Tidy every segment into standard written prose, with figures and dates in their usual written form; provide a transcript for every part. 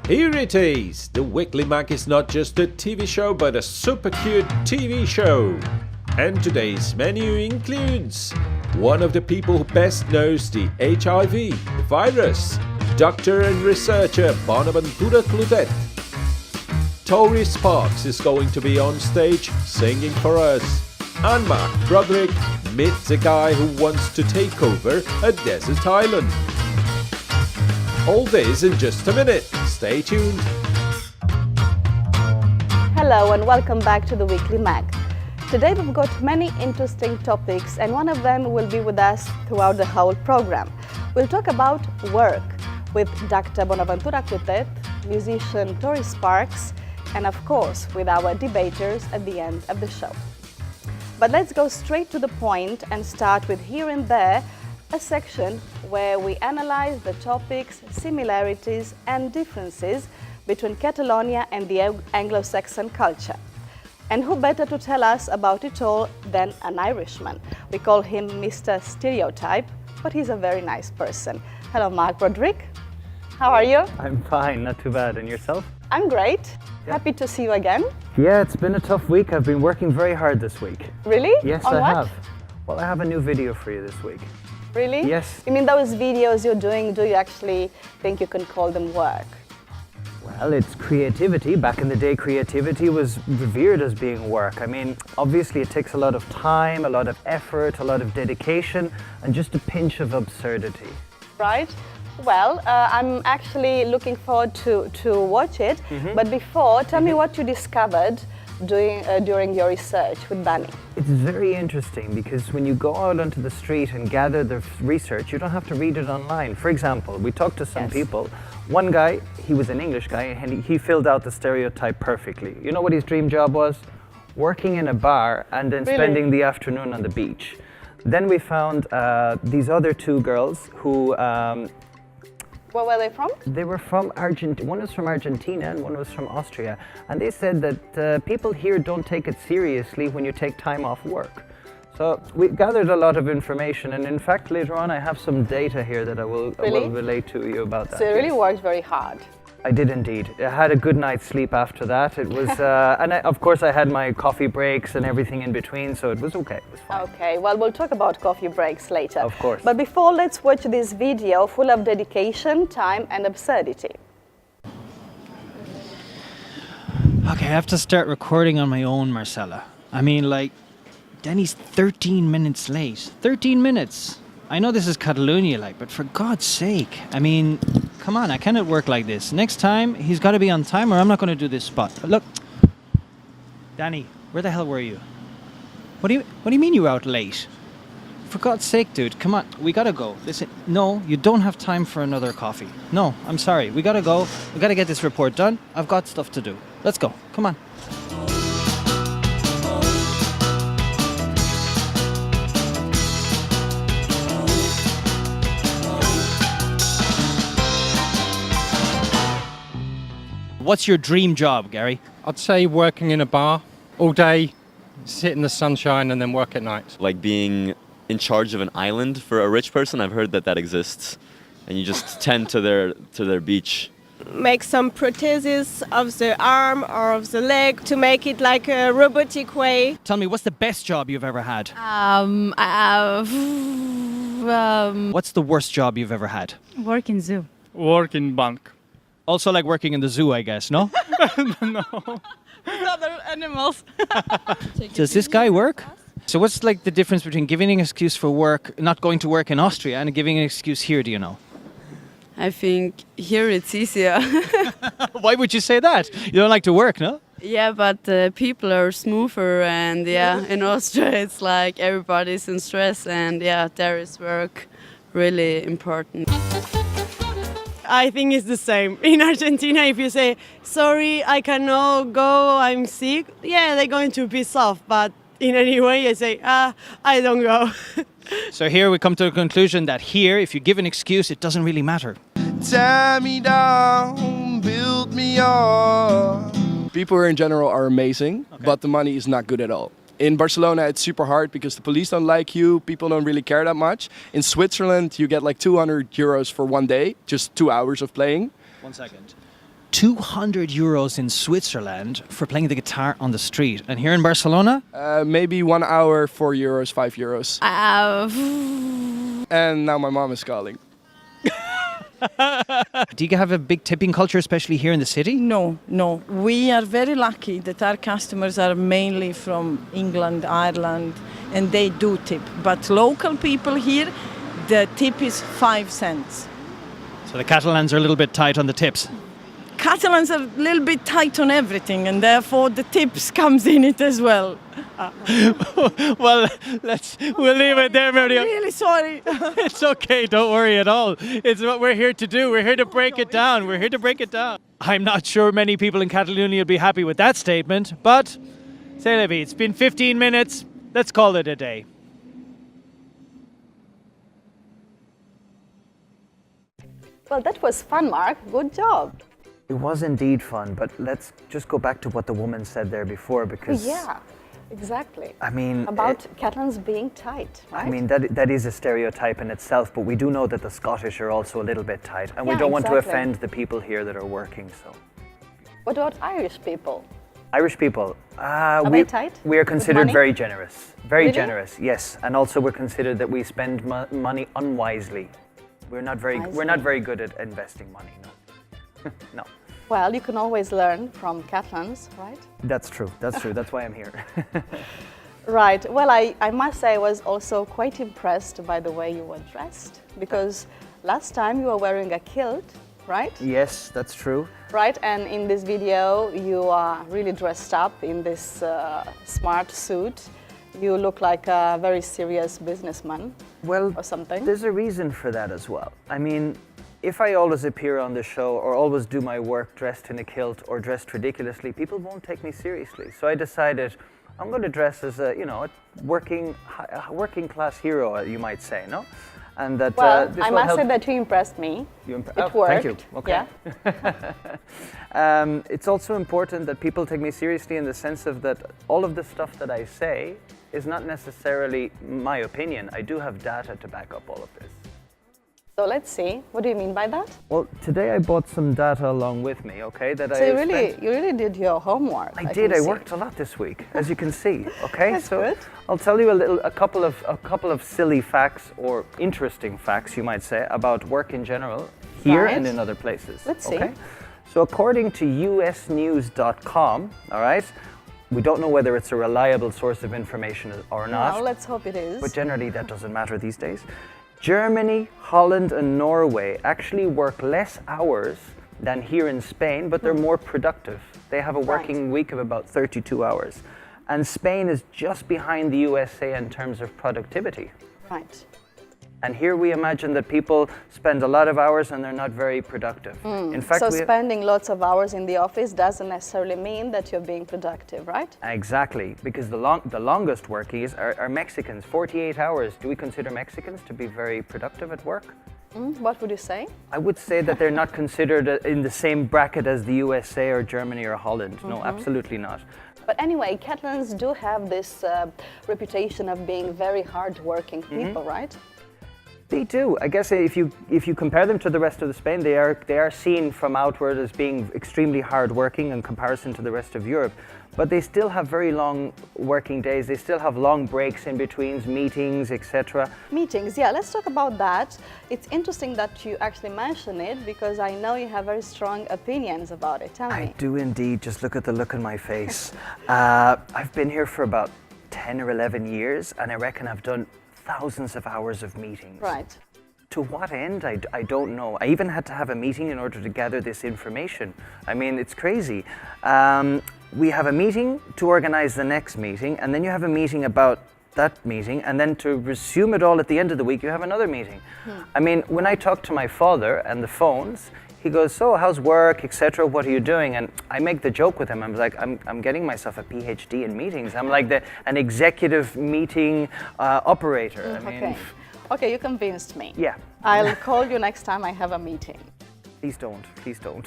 Here it is! The Weekly Mag is not just a TV show, but a super cute TV show. And today's menu includes one of the people who best knows the HIV virus, doctor and researcher Bonaventura Clotet. Tori Sparks is going to be on stage singing for us. And Mark Broderick meets a guy who wants to take over a desert island. All this in just a minute. Stay tuned. Hello and welcome back to the Weekly Mag. Today we've got many interesting topics and one of them will be with us throughout the whole program. We'll talk about work with Dr. Bonaventura Clotet, musician Tori Sparks, and of course with our debaters at the end of the show. But let's go straight to the point and start with Here and There, a section where we analyze the topics, similarities and differences between Catalonia and the Anglo-Saxon culture. And who better to tell us about it all than an Irishman? We call him Mr. Stereotype, but he's a very nice person. Hello, Mark Broderick. How are you? I'm fine, not too bad. And yourself? I'm great. Yeah. Happy to see you again. Yeah, it's been a tough week. I've been working very hard this week. Really? Yes, On I what? have. Well, I have a new video for you this week. Really? Yes. You mean those videos you're doing, do you actually think you can call them work? Well, it's creativity. Back in the day, creativity was revered as being work. I mean, obviously it takes a lot of time, a lot of effort, a lot of dedication, and just a pinch of absurdity. Right. Well, I'm actually looking forward to watch it. But before, tell me what you discovered during your research with Danny. It's very interesting because when you go out onto the street and gather the research, you don't have to read it online. For example, we talked to some people. One guy, he was an English guy, and he filled out the stereotype perfectly. You know what his dream job was? Working in a bar and then spending the afternoon on the beach. Then we found these other two girls who... Where were they from? They were from Argentina. One was from Argentina and one was from Austria. And they said that people here don't take it seriously when you take time off work. So we gathered a lot of information, and in fact later on I have some data here that I will relate to you about that. So you really worked very hard. I did indeed. I had a good night's sleep after that. It was, of course I had my coffee breaks and everything in between, so it was okay. It was fine. Okay, well we'll talk about coffee breaks later. Of course. But before, let's watch this video full of dedication, time and absurdity. Okay, I have to start recording on my own, Marcella. I mean, like, Danny's 13 minutes late. 13 minutes! I know this is Catalonia, like, but for God's sake, I mean, come on, I cannot work like this. Next time, he's got to be on time or I'm not going to do this spot. Look, Danny, where the hell were you? What do you mean you were out late? For God's sake, dude, come on, we got to go. Listen, no, you don't have time for another coffee. No, I'm sorry, we got to go. We got to get this report done. I've got stuff to do. Let's go, come on. What's your dream job, Gary? I'd say working in a bar all day, sit in the sunshine and then work at night. Like being in charge of an island for a rich person. I've heard that exists, and you just tend to their beach. Make some prosthesis of the arm or of the leg to make it like a robotic way. Tell me, what's the best job you've ever had? What's the worst job you've ever had? Work in zoo. Work in bank. Also like working in the zoo, I guess, no? No. Other animals. Does this guy work? So what's like the difference between giving an excuse for work, not going to work in Austria, and giving an excuse here, do you know? I think here it's easier. Why would you say that? You don't like to work, no? Yeah, but people are smoother, and in Austria it's like everybody's in stress, and there is work really important. I think it's the same. In Argentina, if you say, sorry, I cannot go, I'm sick, they're going to piss off. But in any way, I say, I don't go. So here we come to the conclusion that here, if you give an excuse, it doesn't really matter. Tie me down, build me up. People here in general are amazing, but the money is not good at all. In Barcelona, it's super hard because the police don't like you, people don't really care that much. In Switzerland, you get like 200 euros for one day, just 2 hours of playing. 1 second. 200 euros in Switzerland for playing the guitar on the street. And here in Barcelona? Maybe 1 hour, 4 euros, 5 euros. And now my mom is calling. Do you have a big tipping culture, especially here in the city? No. We are very lucky that our customers are mainly from England, Ireland, and they do tip. But local people here, the tip is 5 cents. So the Catalans are a little bit tight on the tips. Catalans are a little bit tight on everything, and therefore the tips comes in it as well. Well, we'll leave it there, Mario. I'm really sorry. It's okay, don't worry at all. It's what we're here to do. We're here to break it down. We're here to break it down. I'm not sure many people in Catalonia will be happy with that statement, but say Libby, it's been 15 minutes. Let's call it a day. Well, that was fun, Mark. Good job. It was indeed fun, but let's just go back to what the woman said there before, because Yeah, exactly. I mean, About Catalans being tight, right? I mean, that is a stereotype in itself, but we do know that the Scottish are also a little bit tight, and we Yeah, don't want to exactly. offend the people here that are working. So, What about Irish people? Irish people, they tight we are with considered money? very generous, very Really? generous. Yes, and also we're considered that we spend money unwisely. We're not very good at investing money. No, no. Well, you can always learn from Catalans, right? That's true. That's true. That's why I'm here. Right. Well, I must say I was also quite impressed by the way you were dressed, because last time you were wearing a kilt, right? Yes, that's true. Right, and in this video you are really dressed up in this smart suit. You look like a very serious businessman. Well, or something. There's a reason for that as well. I mean, if I always appear on the show or always do my work dressed in a kilt or dressed ridiculously, people won't take me seriously. So I decided I'm going to dress as a working class hero, you might say, no? And that well, this I will must help. say that you impressed me. It worked. Thank you. Okay. Yeah. It's also important that people take me seriously in the sense of that all of the stuff that I say is not necessarily my opinion. I do have data to back up all of this. So let's see. What do you mean by that? Well, today I bought some data along with me, okay? That So you really did your homework. I did. I worked a lot this week, as you can see. Okay, That's so good. I'll tell you a couple of silly facts or interesting facts, you might say, about work in general here Right. and in other places. Let's see. Okay? So according to usnews.com, all right, we don't know whether it's a reliable source of information or not. Well, let's hope it is. But generally, that doesn't matter these days. Germany, Holland, and Norway actually work less hours than here in Spain, but they're more productive. They have a working week of about 32 hours. And Spain is just behind the USA in terms of productivity. Right. And here we imagine that people spend a lot of hours and they're not very productive. In fact, So spending lots of hours in the office doesn't necessarily mean that you're being productive, right? Exactly, because the longest workers are Mexicans, 48 hours. Do we consider Mexicans to be very productive at work? What would you say? I would say that they're not considered in the same bracket as the USA or Germany or Holland. No, absolutely not. But anyway, Catalans do have this reputation of being very hard-working people, right? They do. I guess if you compare them to the rest of Spain, they are seen from outward as being extremely hardworking in comparison to the rest of Europe. But they still have very long working days. They still have long breaks in between meetings, etc. Meetings, yeah, let's talk about that. It's interesting that you actually mention it because I know you have very strong opinions about it. Tell me. I do indeed. Just look at the look on my face. I've been here for about 10 or 11 years, and I reckon I've done thousands of hours of meetings. Right. To what end? I don't know. I even had to have a meeting in order to gather this information. I mean, it's crazy. We have a meeting to organize the next meeting, and then you have a meeting about that meeting, and then to resume it all at the end of the week, you have another meeting. I mean, when I talk to my father and the phones, he goes, so how's work, etc., what are you doing? And I make the joke with him, I'm like, I'm getting myself a PhD in meetings. I'm like an executive meeting operator. I mean, Okay, you convinced me. yeah, I'll call you next time I have a meeting. please don't.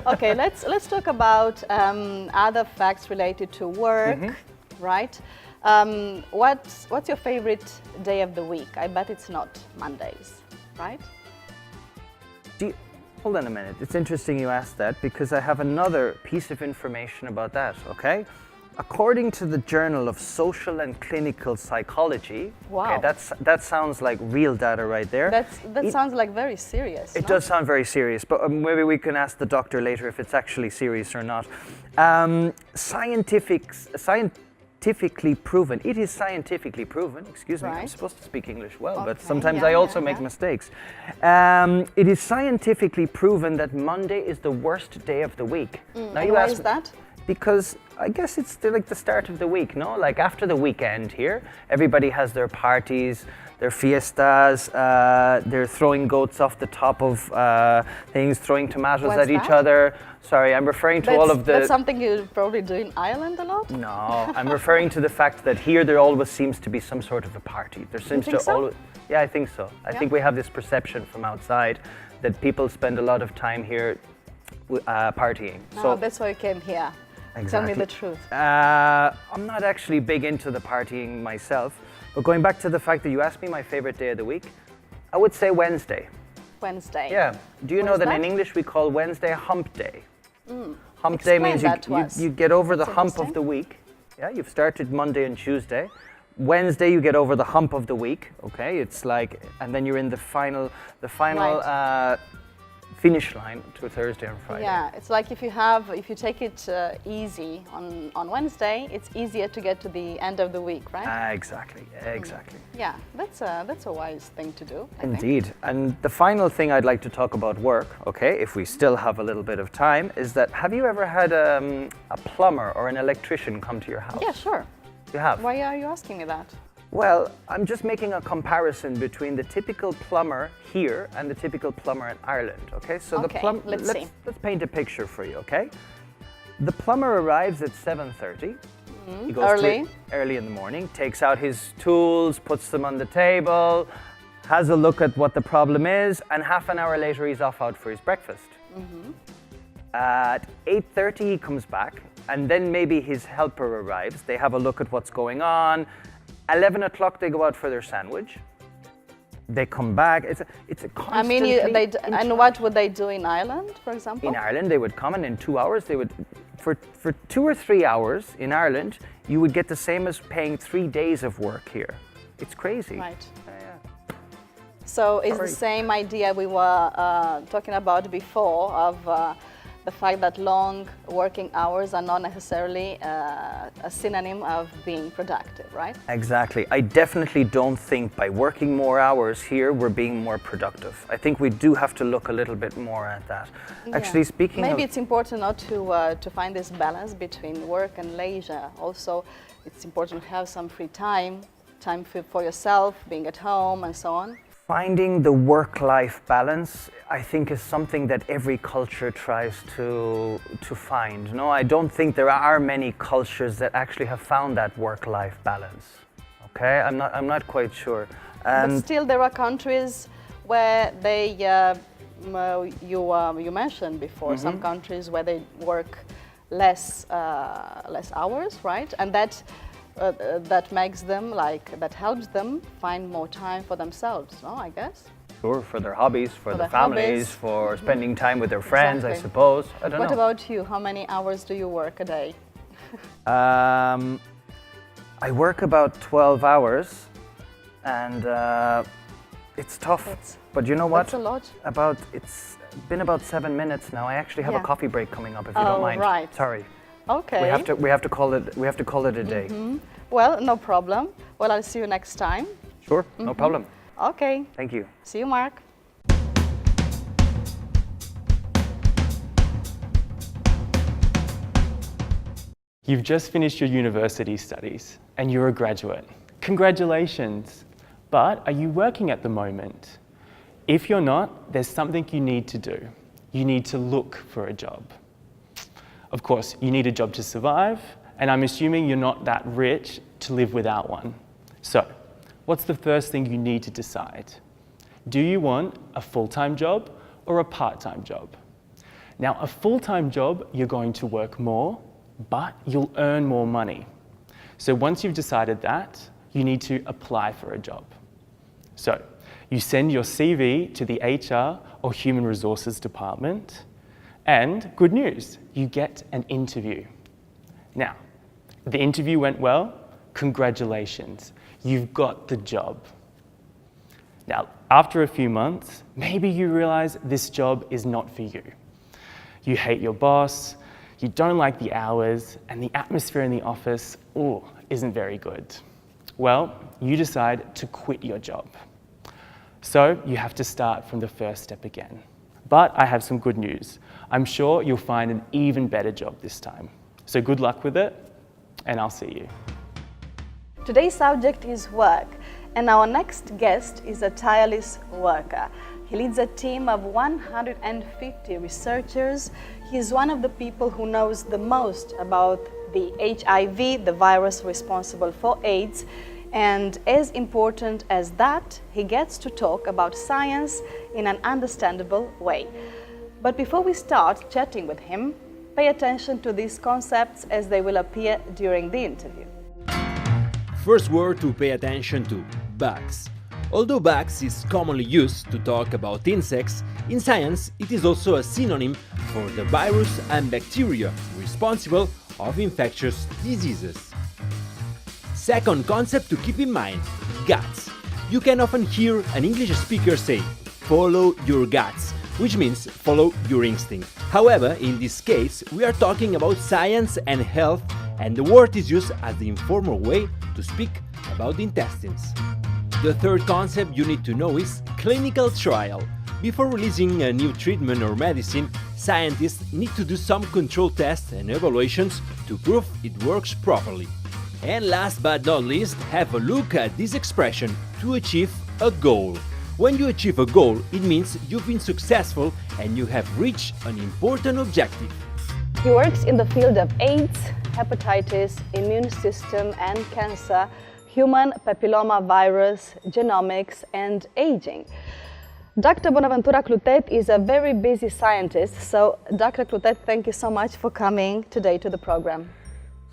Okay, let's talk about other facts related to work, right? What's your favorite day of the week? I bet it's not Mondays, right? hold on a minute. It's interesting you asked that because I have another piece of information about that, okay? According to the Journal of Social and Clinical Psychology, Wow. okay, that sounds like real data right there. That sounds like very serious. It no? does sound very serious, but maybe we can ask the doctor later if it's actually serious or not. Scientifically proven, it is scientifically proven, excuse me, I'm Right. supposed to speak English well, but Okay, sometimes yeah, I also yeah, make yeah. mistakes. It is scientifically proven that Monday is the worst day of the week. Now And you why ask is that? because I guess it's like the start of the week, no? Like after the weekend here, everybody has their parties, their fiestas, they're throwing goats off the top of things, throwing tomatoes What's at each that? other. Sorry, I'm referring to all of the... That's something you probably do in Ireland a lot? No, I'm referring to the fact that here there always seems to be some sort of a party. There seems think to so? always... Yeah, I think so. I Yeah. think we have this perception from outside that people spend a lot of time here partying. No, that's why you came here. Tell me the truth. I'm not actually big into the partying myself, but going back to the fact that you asked me my favorite day of the week, I would say Wednesday. Wednesday. Yeah. Do you What know is that in that? English we call Wednesday hump day? Hump day Explain means that to us. you get over the That's hump of interesting. the week. Yeah, you've started Monday and Tuesday. Wednesday you get over the hump of the week. Okay, it's like, and then you're in the final finish line to Thursday and Friday. Yeah, it's like if you take it easy on Wednesday, it's easier to get to the end of the week, right? Exactly. Yeah, that's a wise thing to do. I think. Indeed. And the final thing I'd like to talk about work, okay, if we still have a little bit of time, is that have you ever had a plumber or an electrician come to your house? Yeah, sure. You have? Why are you asking me that? Well, I'm just making a comparison between the typical plumber here and the typical plumber in Ireland, okay? So Okay, let's see. let's paint a picture for you, okay? The plumber arrives at 7:30. He goes Early. early in the morning, takes out his tools, puts them on the table, has a look at what the problem is, and half an hour later he's off out for his breakfast. At 8:30 he comes back, and then maybe his helper arrives. They have a look at what's going on. 11 o'clock they go out for their sandwich. They come back. It's a I mean, constantly and what would they do in Ireland, for example? in Ireland, they would come and in 2 hours, they would, for 2 or 3 hours in Ireland, you would get the same as paying 3 days of work here. It's crazy. Right. Yeah. So it's the Sorry. same idea we were talking about before of the fact that long working hours are not necessarily a synonym of being productive, right? Exactly. I definitely don't think by working more hours here, we're being more productive. I think we do have to look a little bit more at that. Actually, Yeah. speaking Maybe of... it's important not to find this balance between work and leisure. Also, it's important to have some free time for yourself, being at home and so on. Finding the work-life balance, I think, is something that every culture tries to find. No, I don't think there are many cultures that actually have found that work-life balance. Okay, I'm not quite sure. But still, there are countries where they, you mentioned before, some countries where they work less hours, right? And that makes them, that helps them find more time for themselves, no, I guess? Sure, for their hobbies, for their their families, hobbies. for spending time with their friends, I Exactly. suppose. I don't What know. about you? How many hours do you work a day? I work about 12 hours, and it's tough. But you know what? That's a lot. It's been about 7 minutes now. I actually have Yeah. a coffee break coming up, if you don't Oh, mind. right. Sorry. Okay. We have to call it a day. Well, no problem. Well, I'll see you next time. Sure, no problem. Okay. Thank you. See you, Mark. You've just finished your university studies and you're a graduate. Congratulations! But are you working at the moment? If you're not, there's something you need to do. You need to look for a job. Of course, you need a job to survive, and I'm assuming you're not that rich to live without one. So, what's the first thing you need to decide? Do you want a full-time job or a part-time job? Now, a full-time job, you're going to work more, but you'll earn more money. So once you've decided that, you need to apply for a job. So You send your CV to the HR or Human Resources department, and good news, you get an interview. Now, the interview went well, congratulations, you've got the job. Now, after a few months, maybe you realize this job is not for you. You hate your boss, you don't like the hours, and the atmosphere in the office, isn't very good. Well, you decide to quit your job. So you have to start from the first step again. But I have some good news. I'm sure you'll find an even better job this time. So good luck with it, and I'll see you. Today's subject is work, and our next guest is a tireless worker. He leads a team of 150 researchers. He is one of the people who knows the most about the HIV, the virus responsible for AIDS, and as important as that, he gets to talk about science in an understandable way. But before we start chatting with him, pay attention to these concepts as they will appear during the interview. First word to pay attention to: bugs. Although bugs is commonly used to talk about insects, in science it is also a synonym for the virus and bacteria responsible of infectious diseases. Second concept to keep in mind: guts. You can often hear an English speaker say, "Follow your guts," which means follow your instinct. However, in this case, we are talking about science and health, and the word is used as the informal way to speak about the intestines. The third concept you need to know is clinical trial. Before releasing a new treatment or medicine, scientists need to do some control tests and evaluations to prove it works properly. And last but not least, have a look at this expression: to achieve a goal. When you achieve a goal, it means you've been successful and you have reached an important objective. He works in the field of AIDS, hepatitis, immune system and cancer, human papilloma virus, genomics and aging. Dr. Bonaventura Clotet is a very busy scientist, so Dr. Clotet, thank you so much for coming today to the program.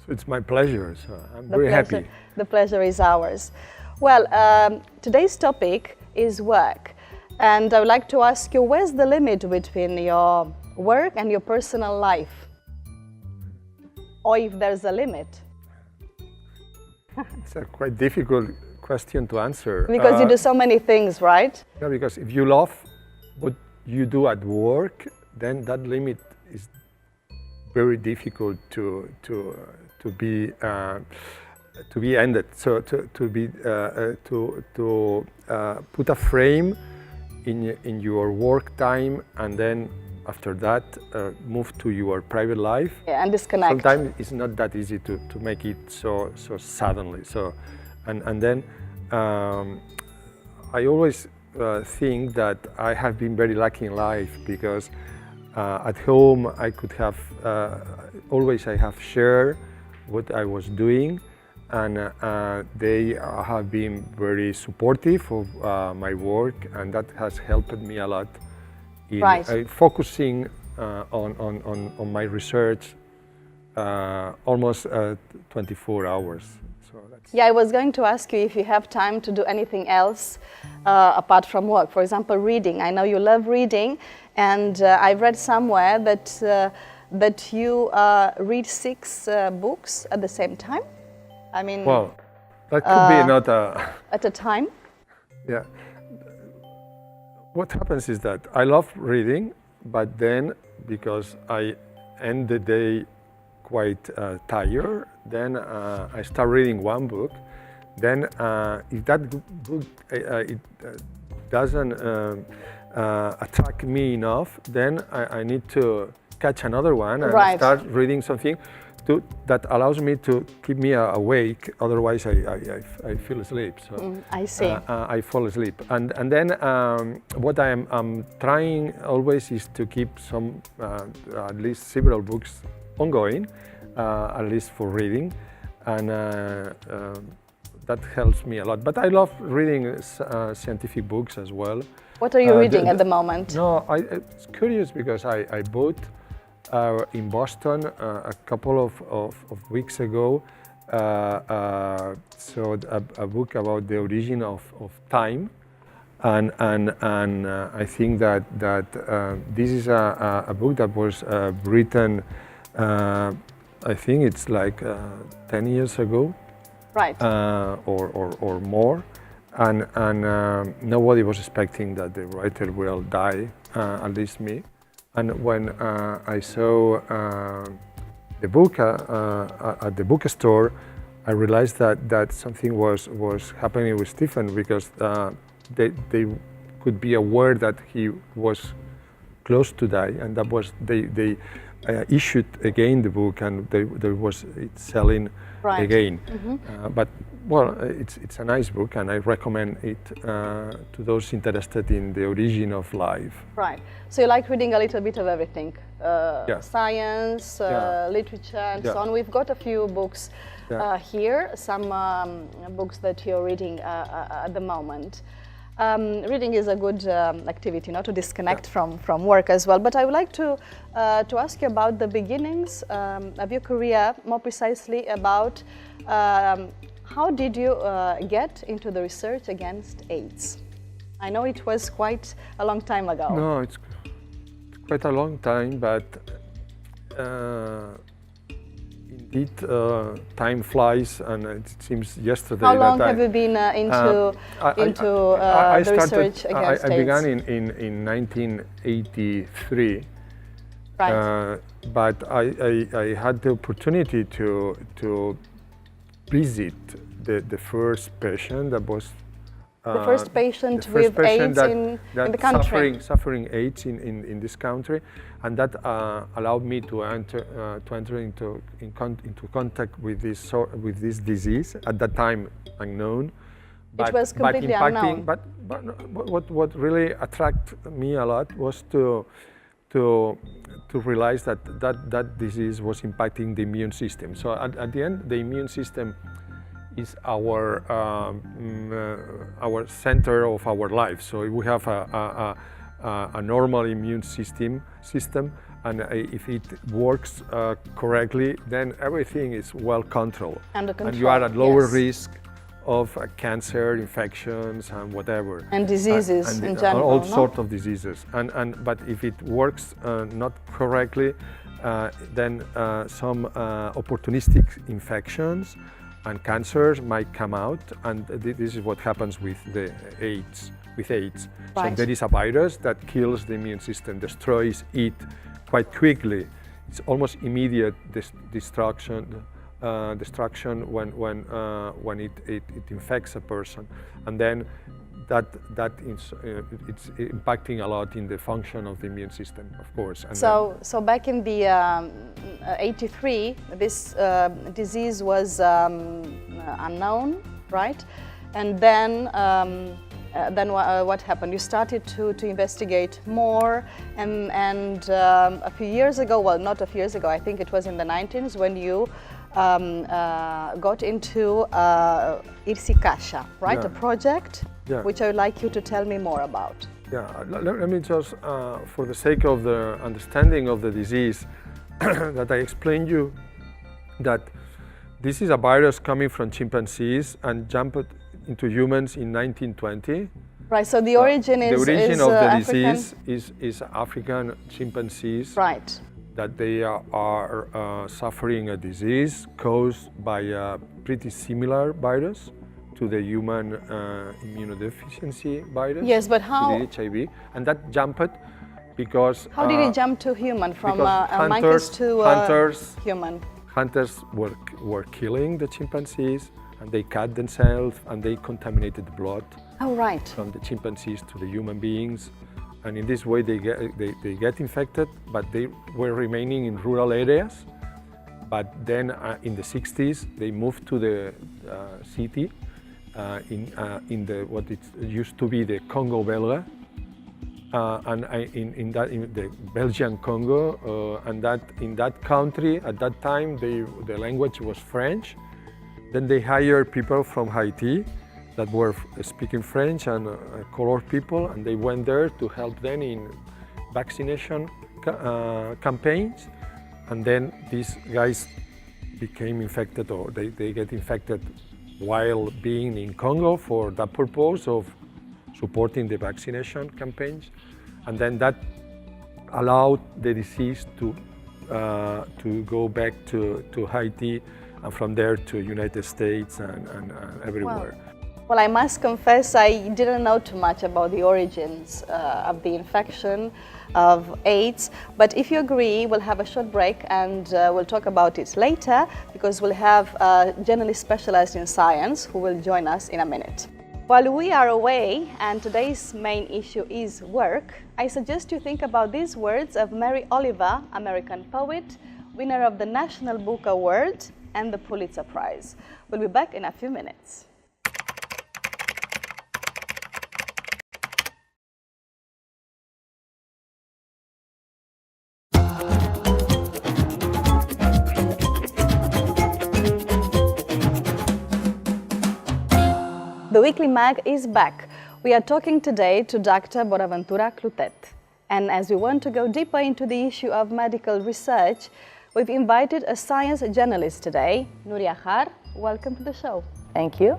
So it's my pleasure, so I'm very happy. The pleasure is ours. Well, today's topic is work, and I would like to ask you, where's the limit between your work and your personal life? Or if there's a limit? It's a quite difficult question to answer. Because you do so many things, right? Yeah, because if you love what you do at work, then that limit is very difficult to be ended. So to put a frame in your work time, and then after that move to your private life. Yeah, and disconnect. Sometimes it's not that easy to make it so suddenly. So and then I always think that I have been very lucky in life, because at home I could have always I have shared what I was doing, and they have been very supportive of my work, and that has helped me a lot in focusing on my research almost 24 hours. So yeah, I was going to ask you if you have time to do anything else apart from work. For example, reading. I know you love reading, and I've read somewhere that you read 6 books at the same time. I mean, well, that could be not at a time. Yeah. What happens is that I love reading, but then because I end the day quite tired, then I start reading one book. Then if that book it doesn't attract me enough, then I need to catch another one and start reading something that allows me to keep me awake. Otherwise, I feel asleep. So I see. I fall asleep, and then what I'm trying always is to keep some at least several books ongoing, at least for reading, and that helps me a lot. But I love reading scientific books as well. What are you reading at the moment? No, it's curious because I bought in Boston a couple of weeks ago a book about the origin of time, and I think that this is a book that was written, I think it's like 10 years ago, Right. or more, and nobody was expecting that the writer will die, at least me. And when I saw the book at the bookstore, I realized that something was happening with Stephen, because they could be aware that he was close to die, and that was they issued again the book, and there was it selling again. But well, it's a nice book, and I recommend it to those interested in the origin of life. Right. So you like reading a little bit of everything, science, literature, and so on. We've got a few books here, some books that you're reading at the moment. Reading is a good activity, to disconnect from work as well. But I would like to ask you about the beginnings of your career, more precisely about how did you get into the research against AIDS? I know it was quite a long time ago. No, it's quite a long time, but indeed time flies, and it seems yesterday. How long have you been into the research against AIDS? I began in 1983. Right. But I had the opportunity to visit the first patient that was the first patient with AIDS in the country. Suffering AIDS in this country, and that allowed me to enter into contact with this disease, at that time unknown. It was completely unknown. But what really attracted me a lot was to realize that disease was impacting the immune system. So at the end, the immune system is our center of our life. So we have a normal immune system, and if it works correctly, then everything is well controlled. Under control. And you are at lower risk of cancer, infections, and whatever. And diseases in general. All sorts of diseases. But if it works not correctly, then some opportunistic infections and cancers might come out, and this is what happens with the AIDS. Right. So there is a virus that kills the immune system, destroys it quite quickly. It's almost immediate destruction when it infects a person, and then it's impacting a lot in the function of the immune system, of course. And so back in the 83, this disease was unknown, right? And then what happened? You started to investigate more, and a few years ago, well, not a few years ago, I think it was in the 90s, when you got into Xarxa, right? A project which I would like you to tell me more about. Yeah, let me just, for the sake of the understanding of the disease, that I explained you that this is a virus coming from chimpanzees and jumped into humans in 1920. Right, so the origin of the disease African? is African chimpanzees. Right. That they are suffering a disease caused by a pretty similar virus to the human immunodeficiency virus. Yes, but how? To the HIV, and that jumped because. How did it jump to human from monkeys to human? Hunters were killing the chimpanzees, and they cut themselves, and they contaminated the blood. Oh, right. From the chimpanzees to the human beings. And in this way they get infected, but they were remaining in rural areas. But then in the 60s they moved to the city in what it used to be the Congo Belga, and in the Belgian Congo, and that in that country at that time the language was French. Then they hired people from Haiti that were speaking French and colored people, and they went there to help them in vaccination campaigns. And then these guys became infected, or they get infected while being in Congo for the purpose of supporting the vaccination campaigns, and then that allowed the disease to go back to Haiti, and from there to United States and everywhere. Well, I must confess I didn't know too much about the origins of the infection of AIDS, but if you agree, we'll have a short break and we'll talk about it later, because we'll have a journalist specialized in science who will join us in a minute. While we are away and today's main issue is work, I suggest you think about these words of Mary Oliver, American poet, winner of the National Book Award and the Pulitzer Prize. We'll be back in a few minutes. The Weekly Mag is back. We are talking today to Dr. Bonaventura Clotet. And as we want to go deeper into the issue of medical research, we've invited a science journalist today, Nuria Har. Welcome to the show. Thank you.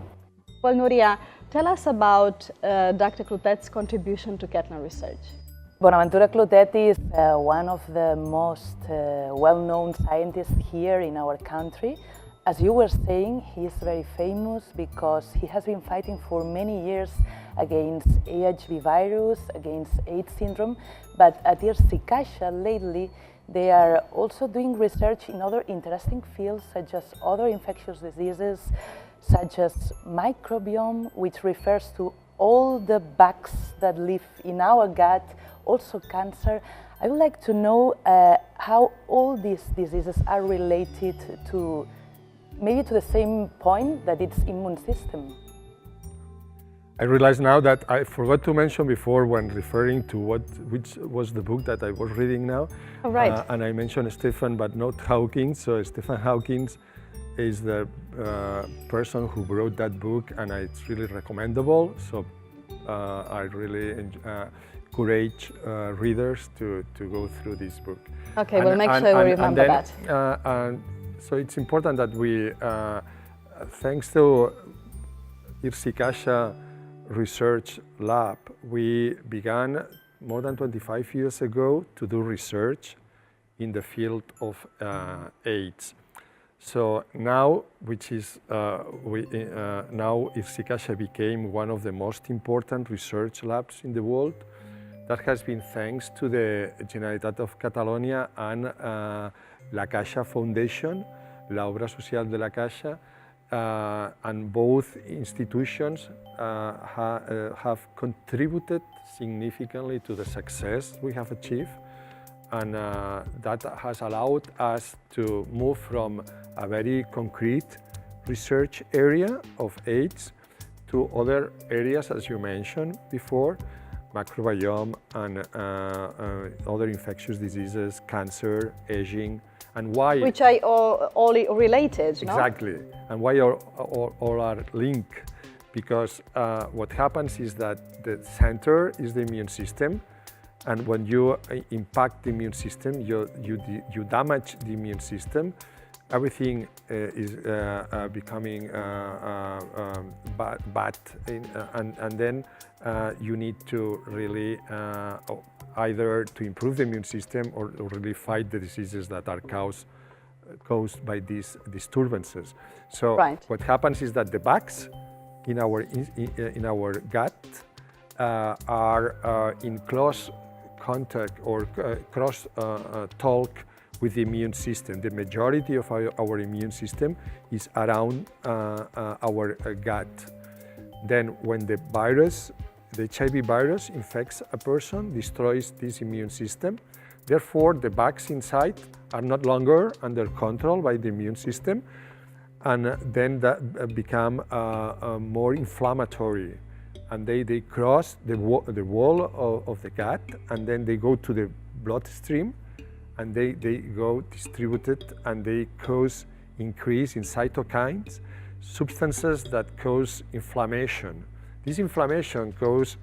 Well, Nuria, tell us about Dr. Clotet's contribution to Kettler research. Bonaventura Clotet is one of the most well-known scientists here in our country. As you were saying, he is very famous because he has been fighting for many years against HIV virus, against AIDS syndrome, but at Xarxa lately they are also doing research in other interesting fields such as other infectious diseases, such as microbiome, which refers to all the bugs that live in our gut, also cancer. I would like to know how all these diseases are related to maybe to the same point, that it's immune system. I realize now that I forgot to mention before when referring to which was the book that I was reading now. Oh, right. And I mentioned Stephen, but not Hawkins. So Stephen Hawkins is the person who wrote that book, and it's really recommendable. So I really encourage readers to go through this book. Okay, we'll make sure we remember that. So it's important that we, thanks to Xarxa Research Lab, we began more than 25 years ago to do research in the field of AIDS. So now, which is, now Xarxa became one of the most important research labs in the world. That has been thanks to the Generalitat of Catalonia and La Caixa Foundation, la obra social de la Caixa, and both institutions have contributed significantly to the success we have achieved, and that has allowed us to move from a very concrete research area of AIDS to other areas, as you mentioned before, microbiome and other infectious diseases, cancer, aging, and why... Which are all related, no? Exactly, and why all are linked. Because what happens is that the center is the immune system, and when you impact the immune system, you damage the immune system, everything is becoming bad, and then you need to really either to improve the immune system or really fight the diseases that are caused by these disturbances. So what happens is that the bugs in our gut are in close contact or cross talk with the immune system. The majority of our immune system is around our gut. Then when the virus, the HIV virus infects a person, destroys this immune system. Therefore, the bugs inside are not longer under control by the immune system, and then that become more inflammatory. And they cross the wall of the gut, and then they go to the bloodstream, and they go distributed, and they cause increase in cytokines, substances that cause inflammation. This inflammation causes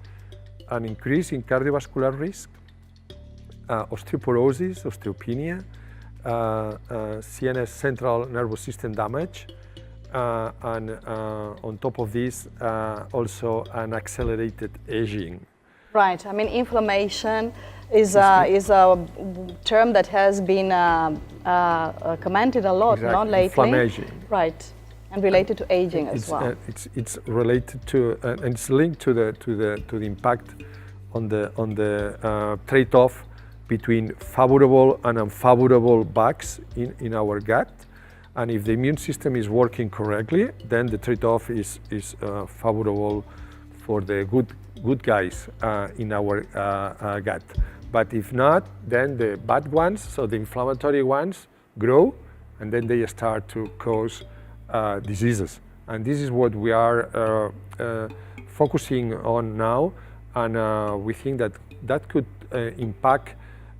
an increase in cardiovascular risk, osteoporosis, osteopenia, CNS, central nervous system damage, on top of this, also an accelerated aging. Right. I mean, inflammation is a term that has been commented a lot, Exactly. not lately. Inflammation. Right, and related to aging as well. It's related to and it's linked to the impact on the trade-off between favorable and unfavorable bugs in our gut. And if the immune system is working correctly, then the trade-off is favorable for the good guys in our gut. But if not, then the bad ones, so the inflammatory ones, grow, and then they start to cause diseases. And this is what we are focusing on now, and we think that could impact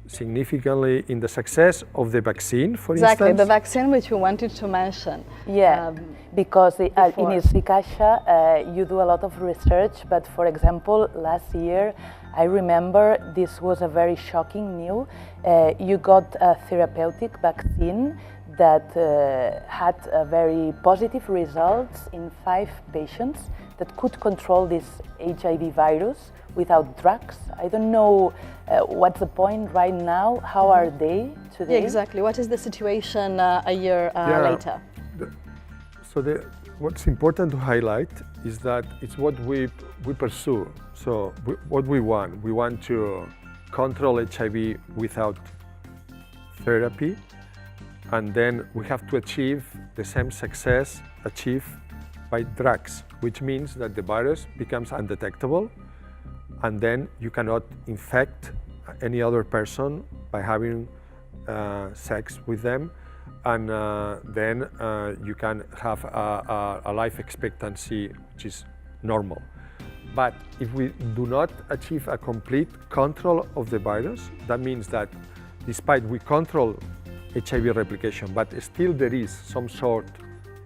significantly in the success of the vaccine, for instance. Exactly, the vaccine which we wanted to mention. Yeah, because in Xarxa you do a lot of research, but for example, last year, I remember this was a very shocking news. You got a therapeutic vaccine that had very positive results in 5 patients that could control this HIV virus without drugs. I don't know what's the point right now. How are they today? Yeah, exactly. What is the situation a year later? What's important to highlight is that it's what we pursue. So what we want to control HIV without therapy, and then we have to achieve the same success achieved by drugs, which means that the virus becomes undetectable, and then you cannot infect any other person by having sex with them, and then you can have a life expectancy which is normal. But if we do not achieve a complete control of the virus, that means that despite we control HIV replication, but still there is some sort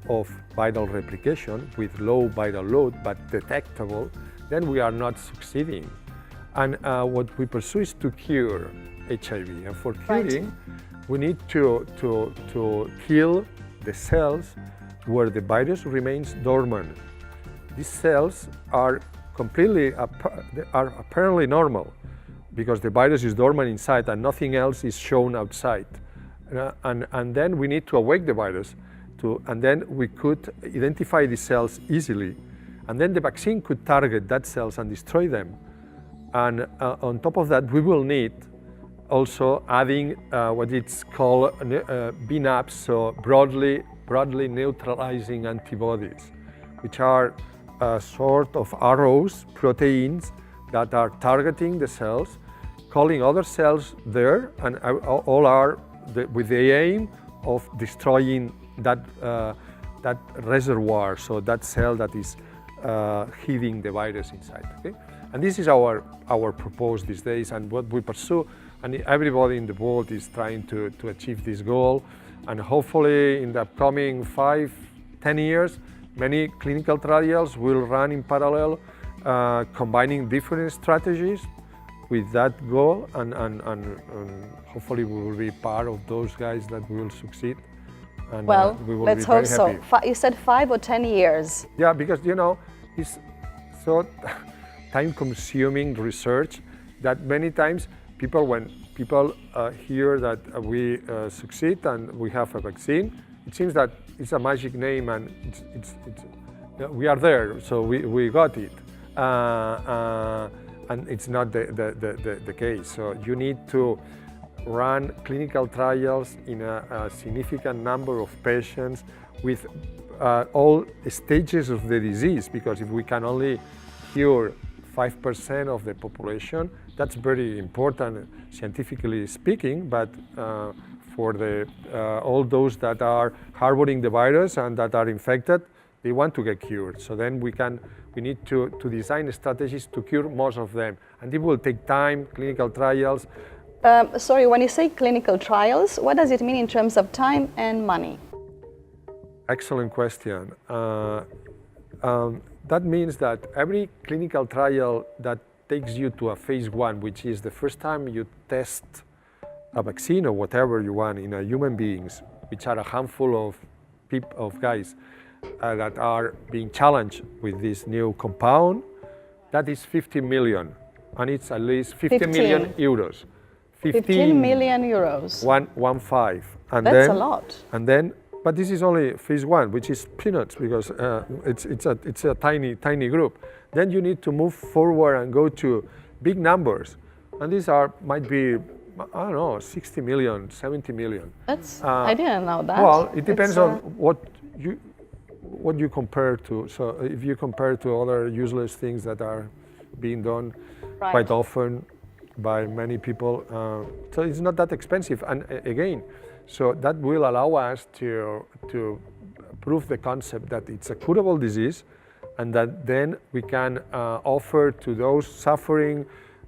of viral replication with low viral load but detectable, then we are not succeeding. And what we pursue is to cure HIV. And for curing, we need to kill the cells where the virus remains dormant. These cells are apparently normal because the virus is dormant inside and nothing else is shown outside. And then we need to awake the virus, and then we could identify the cells easily. And then the vaccine could target that cells and destroy them. And on top of that, we will need also adding what it's called BNAbs, so broadly neutralizing antibodies, which are sort of arrows, proteins that are targeting the cells, calling other cells there, and all are with the aim of destroying that reservoir, so that cell that is hiding the virus inside. Okay? And this is our purpose these days, and what we pursue, and everybody in the world is trying to achieve this goal. And hopefully in the upcoming 5-10 years, many clinical trials will run in parallel, combining different strategies with that goal, and hopefully we will be part of those guys that will succeed. And, well, we will let's be very hope so. happy. You said 5 or 10 years. Yeah, because it's so time-consuming research that many times when people hear that we succeed and we have a vaccine, it seems that it's a magic name and we are there, so we got it. And it's not the case. So you need to run clinical trials in a significant number of patients with all stages of the disease, because if we can only cure 5% of the population, that's very important scientifically speaking, but for all those that are harboring the virus and that are infected, they want to get cured. So then we need to design strategies to cure most of them. And it will take time, clinical trials. Sorry, when you say clinical trials, what does it mean in terms of time and money? Excellent question. That means that every clinical trial that takes you to a phase 1, which is the first time you test a vaccine or whatever you want in human beings, which are a handful of guys, that are being challenged with this new compound, that is 50 million, and it's at least 50 million euros. 15 million euros. One five. And That's then, a lot. And then, but this is only phase one, which is peanuts because it's a tiny group. Then you need to move forward and go to big numbers, and these might be, I don't know, 60 million, 70 million. That's I didn't know that. Well, it depends on what you compare to. So if you compare to other useless things that are being done quite often by many people, so it's not that expensive. And again, so that will allow us to prove the concept that it's a curable disease, and that then we can offer to those suffering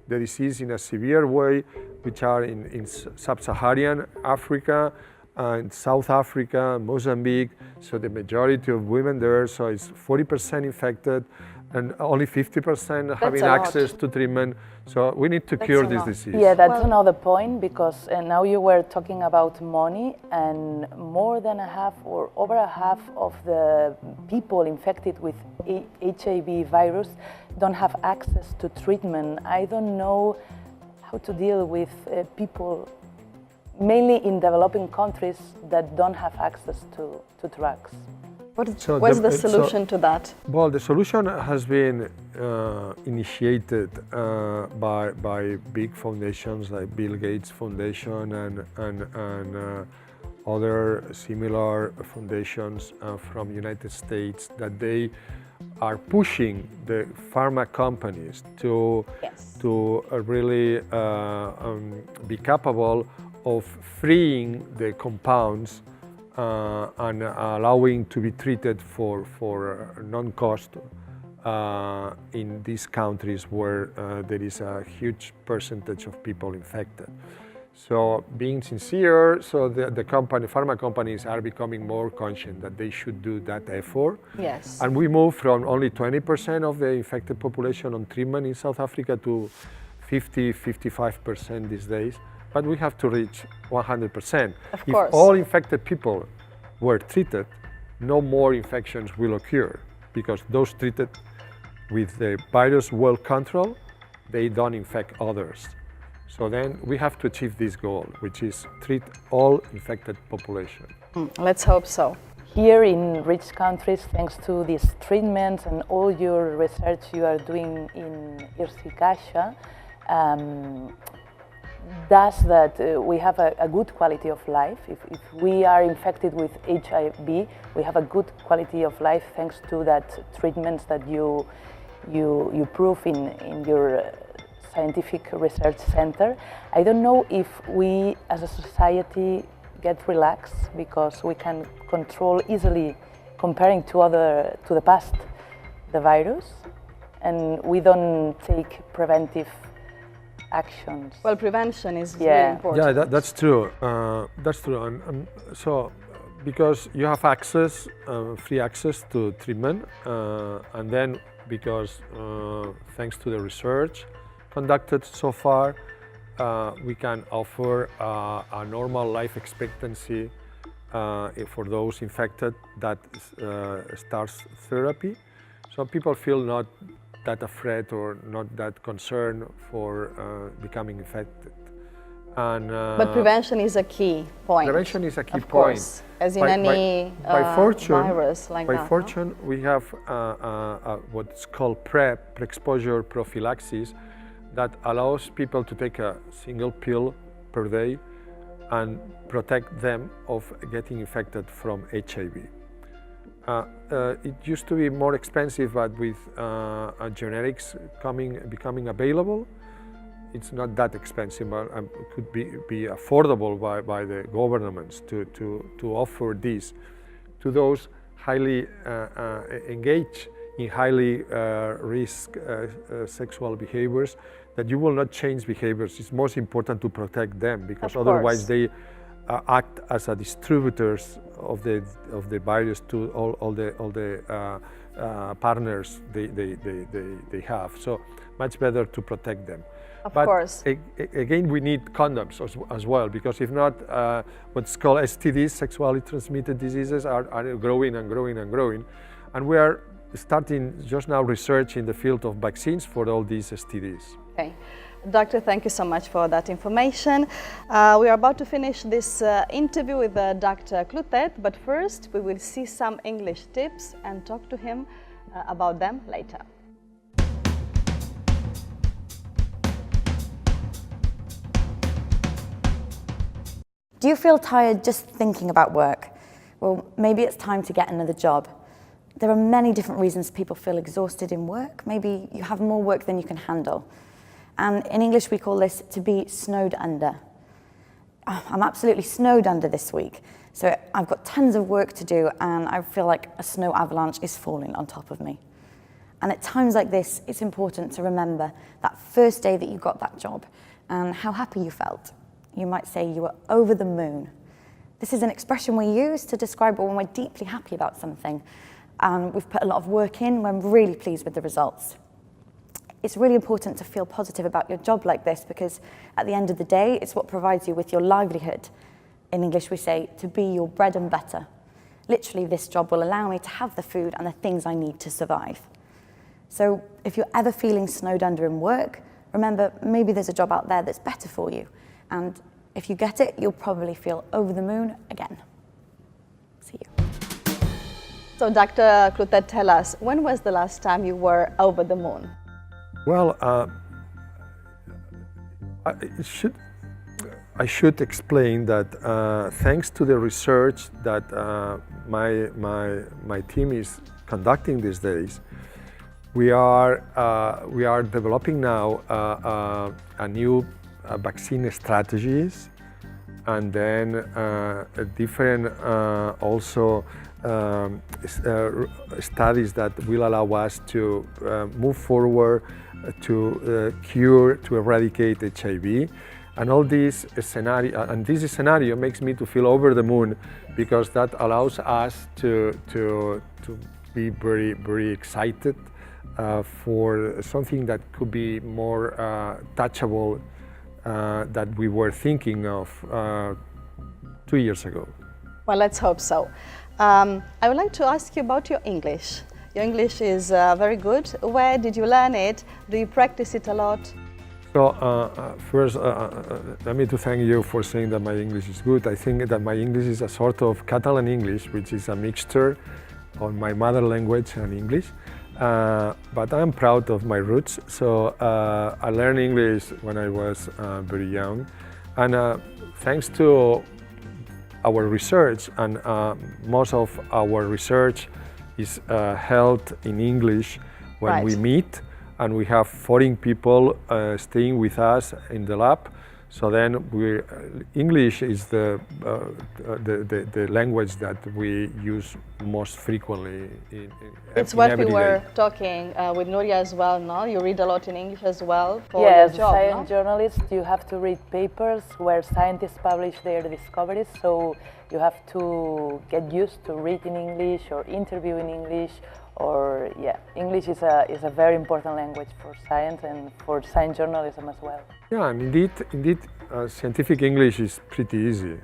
the disease in a severe way, which are in sub-Saharan Africa, in South Africa, Mozambique. So the majority of women there, so it's 40% infected, and only 50% having access to treatment. So we need to cure this disease. Yeah, that's another point, because now you were talking about money, and more than a half or over a half of the people infected with HIV virus don't have access to treatment. I don't know how to deal with people, mainly in developing countries, that don't have access to drugs. What's the solution to that? Well, the solution has been initiated by big foundations like Bill Gates Foundation and other similar foundations from United States, that they are pushing the pharma companies to really be capable of freeing the compounds and allowing to be treated for non-cost in these countries where there is a huge percentage of people infected. So being sincere, so the pharma companies are becoming more conscious that they should do that effort. Yes. And we moved from only 20% of the infected population on treatment in South Africa to 55% these days. But we have to reach 100%. Of course. If all infected people were treated, no more infections will occur, because those treated with the virus well controlled, they don't infect others. So then we have to achieve this goal, which is treat all infected population. Let's hope so. Here in rich countries, thanks to these treatments and all your research you are doing in Xarxa, does that we have a good quality of life. If we are infected with HIV, we have a good quality of life thanks to that treatments that you prove in your scientific research center. I don't know if we as a society get relaxed because we can control easily, comparing to the past, the virus, and we don't take preventive actions. Well, prevention is really important. Yeah, that's true. That's true. And so, because you have access, free access to treatment, and then because thanks to the research conducted so far, we can offer a normal life expectancy for those infected that starts therapy. So people feel not that afraid or not that concerned for becoming infected. But prevention is a key point. Prevention is a key of course, point. As in any virus like that. By fortune, we have what's called pre-exposure prophylaxis that allows people to take a single pill per day and protect them of getting infected from HIV. It used to be more expensive, but with generics becoming available, it's not that expensive, but could be affordable by the governments to offer this to those highly engaged in highly risk sexual behaviors, that you will not change behaviors. It's most important to protect them, because otherwise they act as a distributors of the virus to all the partners they have. So much better to protect them. Of but course. Again, we need condoms as well, because if not, what's called STDs, sexually transmitted diseases, are growing and growing and growing. And we are starting just now research in the field of vaccines for all these STDs. Okay. Doctor, thank you so much for that information. We are about to finish this interview with Dr. Clotet, but first we will see some English tips and talk to him about them later. Do you feel tired just thinking about work? Well, maybe it's time to get another job. There are many different reasons people feel exhausted in work. Maybe you have more work than you can handle. And in English, we call this to be snowed under. I'm absolutely snowed under this week. So I've got tons of work to do, and I feel like a snow avalanche is falling on top of me. And at times like this, it's important to remember that first day that you got that job and how happy you felt. You might say you were over the moon. This is an expression we use to describe when we're deeply happy about something and we've put a lot of work in, we're really pleased with the results. It's really important to feel positive about your job like this, because at the end of the day, it's what provides you with your livelihood. In English, we say, to be your bread and butter. Literally, this job will allow me to have the food and the things I need to survive. So if you're ever feeling snowed under in work, remember, maybe there's a job out there that's better for you. And if you get it, you'll probably feel over the moon again. See you. So Dr. Clotet, tell us, when was the last time you were over the moon? Well, I should explain that thanks to the research that my team is conducting these days, we are developing now a new vaccine strategies, and then different also studies that will allow us to move forward to cure, to eradicate HIV. And all this scenario makes me to feel over the moon, because that allows us to be very, very excited for something that could be more touchable that we were thinking of 2 years ago. Well, let's hope so. I would like to ask you about your English. Your English is very good. Where did you learn it? Do you practice it a lot? So first, let me to thank you for saying that my English is good. I think that my English is a sort of Catalan English, which is a mixture of my mother language and English. But I'm proud of my roots. So I learned English when I was very young. And thanks to our research, and most of our research is held in English when we meet, and we have foreign people staying with us in the lab. So then English is the language that we use most frequently It's what we were talking with Nuria as well, no? You read a lot in English as well for your your job, as a science journalist, you have to read papers where scientists publish their discoveries, so you have to get used to read in English or interview in English, or English is a very important language for science and for science journalism as well. Yeah, and indeed, scientific English is pretty easy.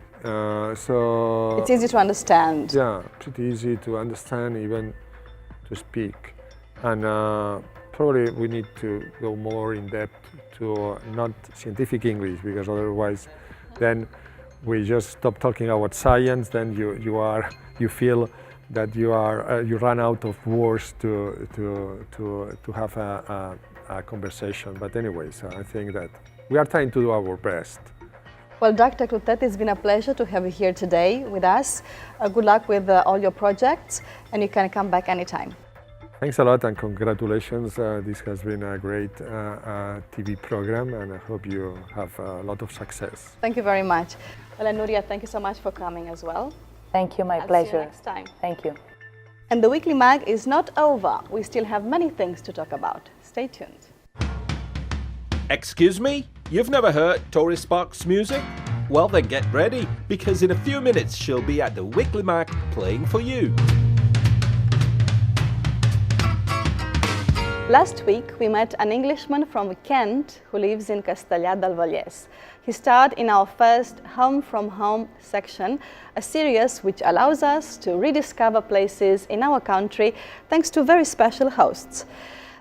So it's easy to understand. Yeah, pretty easy to understand, even to speak. And probably we need to go more in depth to not scientific English, because otherwise, then we just stop talking about science. Then you feel that you run out of words to have a conversation. But anyways, I think that we are trying to do our best. Well, Dr. Clotet, it's been a pleasure to have you here today with us. Good luck with all your projects, and you can come back anytime. Thanks a lot, and congratulations. This has been a great TV program, and I hope you have a lot of success. Thank you very much. Well, and Nuria, thank you so much for coming as well. Thank you, my I'll pleasure. See you next time. Thank you. And the Weekly Mag is not over. We still have many things to talk about. Stay tuned. Excuse me? You've never heard Tori Sparks' music? Well then get ready, because in a few minutes she'll be at the Weekly Mag playing for you. Last week, we met an Englishman from Kent who lives in Castellar del Vallès. He starred in our first Home from Home section, a series which allows us to rediscover places in our country thanks to very special hosts.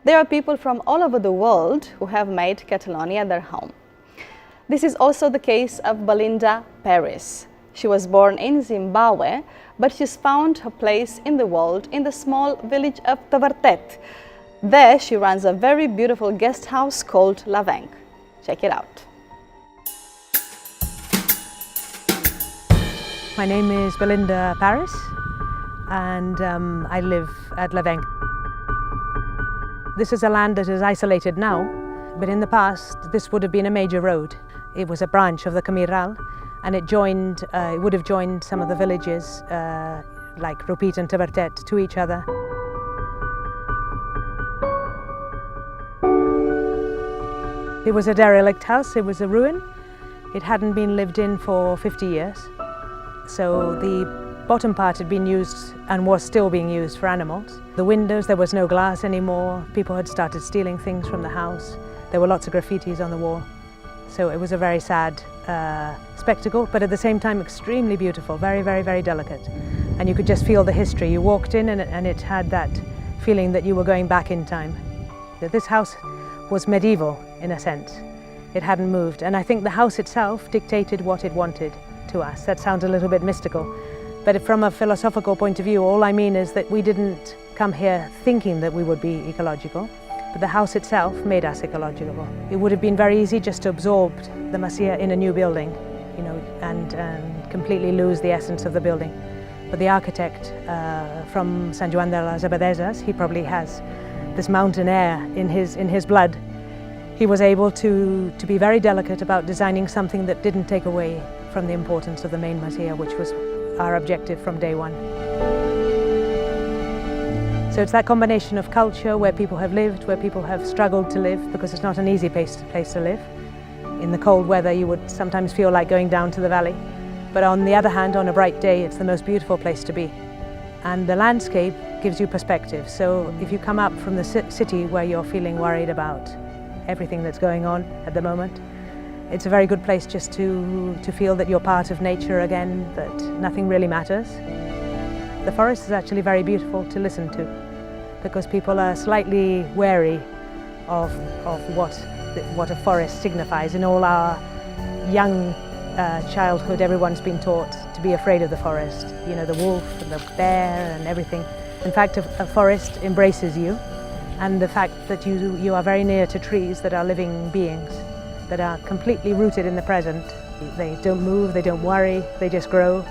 There are people from all over the world who have made Catalonia their home. This is also the case of Belinda Paris. She was born in Zimbabwe, but she's found her place in the world in the small village of Tavertet. There she runs a very beautiful guest house called Laveng. Check it out. My name is Belinda Paris and I live at Laveng. This is a land that is isolated now, but in the past this would have been a major road. It was a branch of the Camiral and it would have joined some of the villages like Rupit and Tavertet to each other. It was a derelict house, it was a ruin. It hadn't been lived in for 50 years. So the bottom part had been used and was still being used for animals. The windows, there was no glass anymore. People had started stealing things from the house. There were lots of graffitis on the wall. So it was a very sad spectacle, but at the same time extremely beautiful, very, very, very delicate. And you could just feel the history. You walked in and it had that feeling that you were going back in time. This house was medieval in a sense. It hadn't moved, and I think the house itself dictated what it wanted to us. That sounds a little bit mystical, but from a philosophical point of view, all I mean is that we didn't come here thinking that we would be ecological, but the house itself made us ecological. It would have been very easy just to absorb the Masia in a new building, you know, and completely lose the essence of the building. But the architect from San Juan de las Abadesas, he probably has this mountain air in his blood. He was able to be very delicate about designing something that didn't take away from the importance of the main Masia, which was our objective from day one. So it's that combination of culture where people have lived, where people have struggled to live, because it's not an easy place to live. In the cold weather you would sometimes feel like going down to the valley, but on the other hand, on a bright day, it's the most beautiful place to be. And the landscape gives you perspective. So if you come up from the city where you're feeling worried about everything that's going on at the moment, it's a very good place just to feel that you're part of nature again, that nothing really matters. The forest is actually very beautiful to listen to because people are slightly wary of what a forest signifies. In all our young childhood, everyone's been taught to be afraid of the forest. You know, the wolf and the bear and everything. In fact, a forest embraces you, and the fact that you are very near to trees that are living beings, that are completely rooted in the present. They don't move, they don't worry, they just grow,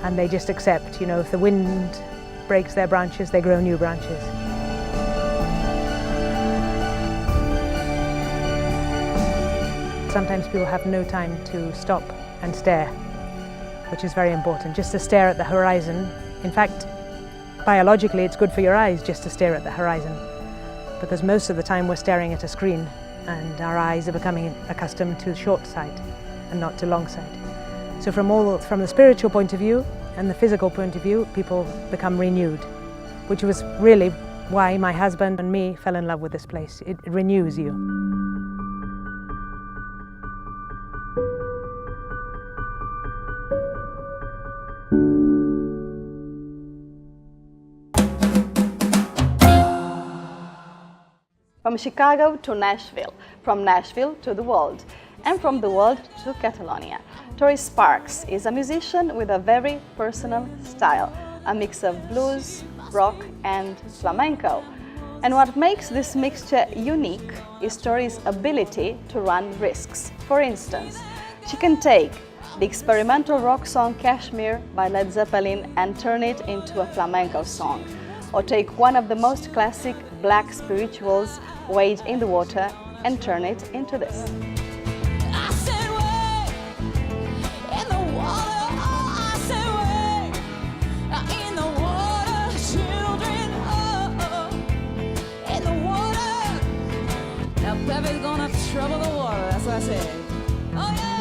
and they just accept, you know, if the wind breaks their branches, they grow new branches. Sometimes people have no time to stop and stare, which is very important, just to stare at the horizon. In fact, biologically it's good for your eyes just to stare at the horizon, because most of the time we're staring at a screen and our eyes are becoming accustomed to short sight and not to long sight. So from the spiritual point of view and the physical point of view, people become renewed, which was really why my husband and me fell in love with this place. It renews you. From Chicago to Nashville, from Nashville to the world, and from the world to Catalonia. Tori Sparks is a musician with a very personal style, a mix of blues, rock and flamenco. And what makes this mixture unique is Tori's ability to run risks. For instance, she can take the experimental rock song Kashmir by Led Zeppelin and turn it into a flamenco song, or take one of the most classic black spirituals, Wade in the Water, and turn it into this. Trouble the water, that's what I say. Oh yeah!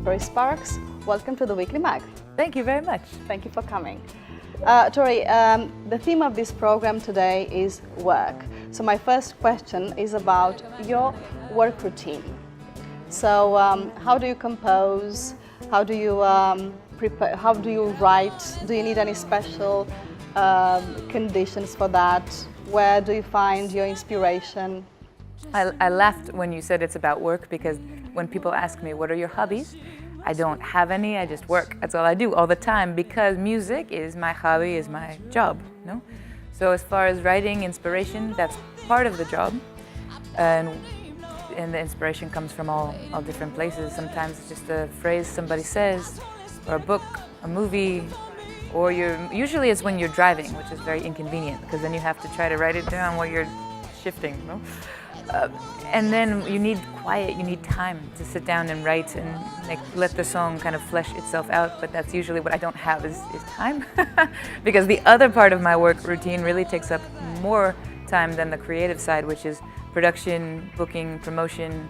Tori Sparks welcome to the Weekly Mag. Thank you very much. Thank you for coming. Tori, the theme of this program today is work. So my first question is about your work routine. So how do you compose? How do you prepare? How do you write? Do you need any special conditions for that? Where do you find your inspiration? I laughed when you said it's about work, because when people ask me, what are your hobbies? I don't have any, I just work. That's all I do all the time, because music is my hobby, is my job, no? So as far as writing, inspiration, that's part of the job. And the inspiration comes from all different places. Sometimes it's just a phrase somebody says, or a book, a movie, or usually it's when you're driving, which is very inconvenient, because then you have to try to write it down while you're shifting, no? And then you need quiet, you need time to sit down and write and let the song kind of flesh itself out, but that's usually what I don't have is time. Because the other part of my work routine really takes up more time than the creative side, which is production, booking, promotion,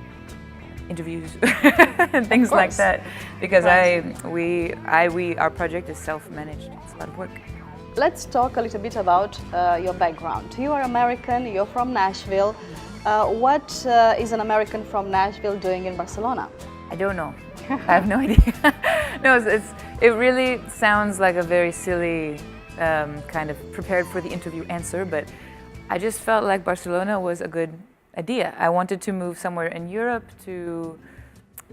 interviews, and things like that. Because our project is self-managed, it's a lot of work. Let's talk a little bit about your background. You are American, you're from Nashville. What is an American from Nashville doing in Barcelona? I don't know. I have no idea. No, it really sounds like a very silly kind of prepared for the interview answer, but I just felt like Barcelona was a good idea. I wanted to move somewhere in Europe, to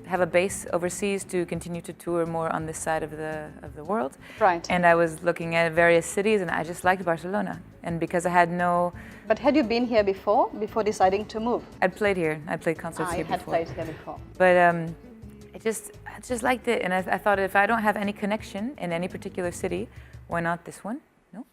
have a base overseas, to continue to tour more on this side of the world. Right. And I was looking at various cities, and I just liked Barcelona. And because I had no... But had you been here before deciding to move? I'd played here. I played concerts here before. You had played here before. But I just liked it, and I thought, if I don't have any connection in any particular city, why not this one? No.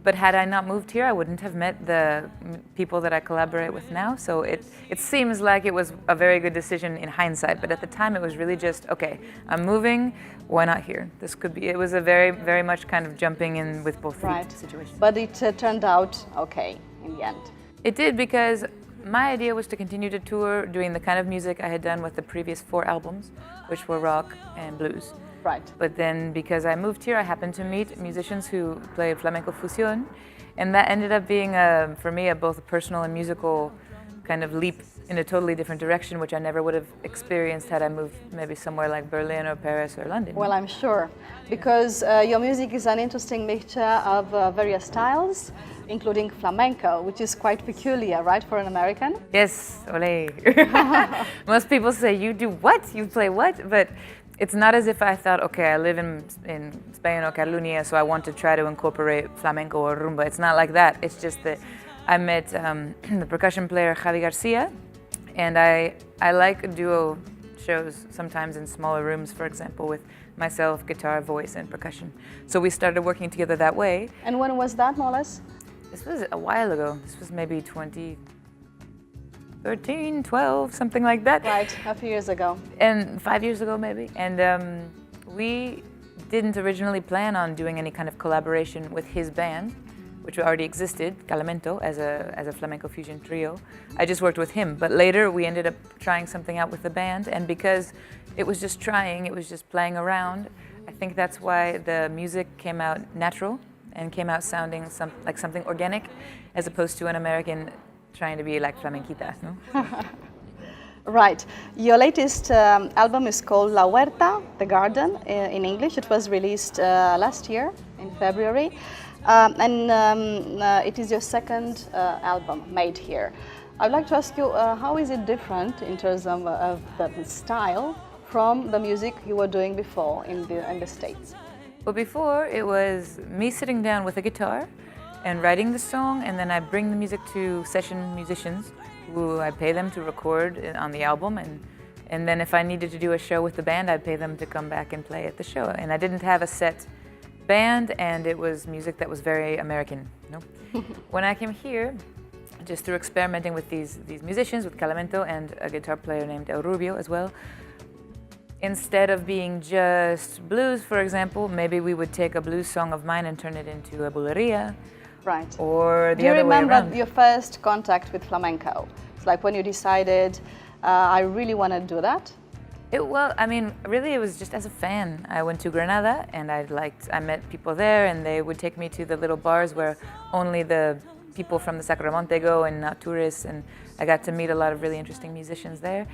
But had I not moved here, I wouldn't have met the people that I collaborate with now. So it seems like it was a very good decision in hindsight. But at the time, it was really just, okay, I'm moving. Why not here? This could be. It was a very, very much kind of jumping in with both feet situation. But it turned out okay in the end. It did, because my idea was to continue to tour doing the kind of music I had done with the previous 4 albums, which were rock and blues. Right. But then, because I moved here, I happened to meet musicians who play flamenco fusion, and that ended up being, for me, both a personal and musical kind of leap in a totally different direction, which I never would have experienced had I moved maybe somewhere like Berlin or Paris or London. Well, I'm sure, because your music is an interesting mixture of various styles, including flamenco, which is quite peculiar, right, for an American? Yes, ole. Most people say, you do what? You play what? But it's not as if I thought, okay, I live in Spain or Catalonia, so I want to try to incorporate flamenco or rumba. It's not like that. It's just that I met the percussion player Javi Garcia, and I like duo shows sometimes in smaller rooms, for example, with myself, guitar, voice, and percussion. So we started working together that way. And when was that, more or less? This was a while ago. This was maybe 2013, 12, something like that. Right, a few years ago. And 5 years ago, maybe. And we didn't originally plan on doing any kind of collaboration with his band, which already existed, Calamento, as a flamenco fusion trio. I just worked with him, but later we ended up trying something out with the band, and because it was just trying, it was just playing around, I think that's why the music came out natural and came out sounding like something organic, as opposed to an American trying to be like flamenquita, no? Right. Your latest album is called La Huerta, The Garden, in English. It was released last year in February. It is your second album made here. I'd like to ask you, how is it different in terms of the style from the music you were doing before in the States? Well, before it was me sitting down with a guitar and writing the song, and then I bring the music to session musicians who I pay them to record on the album, and then if I needed to do a show with the band, I'd pay them to come back and play at the show. And I didn't have a set band, and it was music that was very American. No? When I came here, just through experimenting with these musicians, with Calamento and a guitar player named El Rubio as well, instead of being just blues, for example, maybe we would take a blues song of mine and turn it into a bulería. Right. Or the Do you other way remember around. your first contact with flamenco? It's like when you decided, I really want to do that? Well, I mean, really it was just as a fan. I went to Granada and I met people there, and they would take me to the little bars where only the people from the Sacromonte go and not tourists, and I got to meet a lot of really interesting musicians there.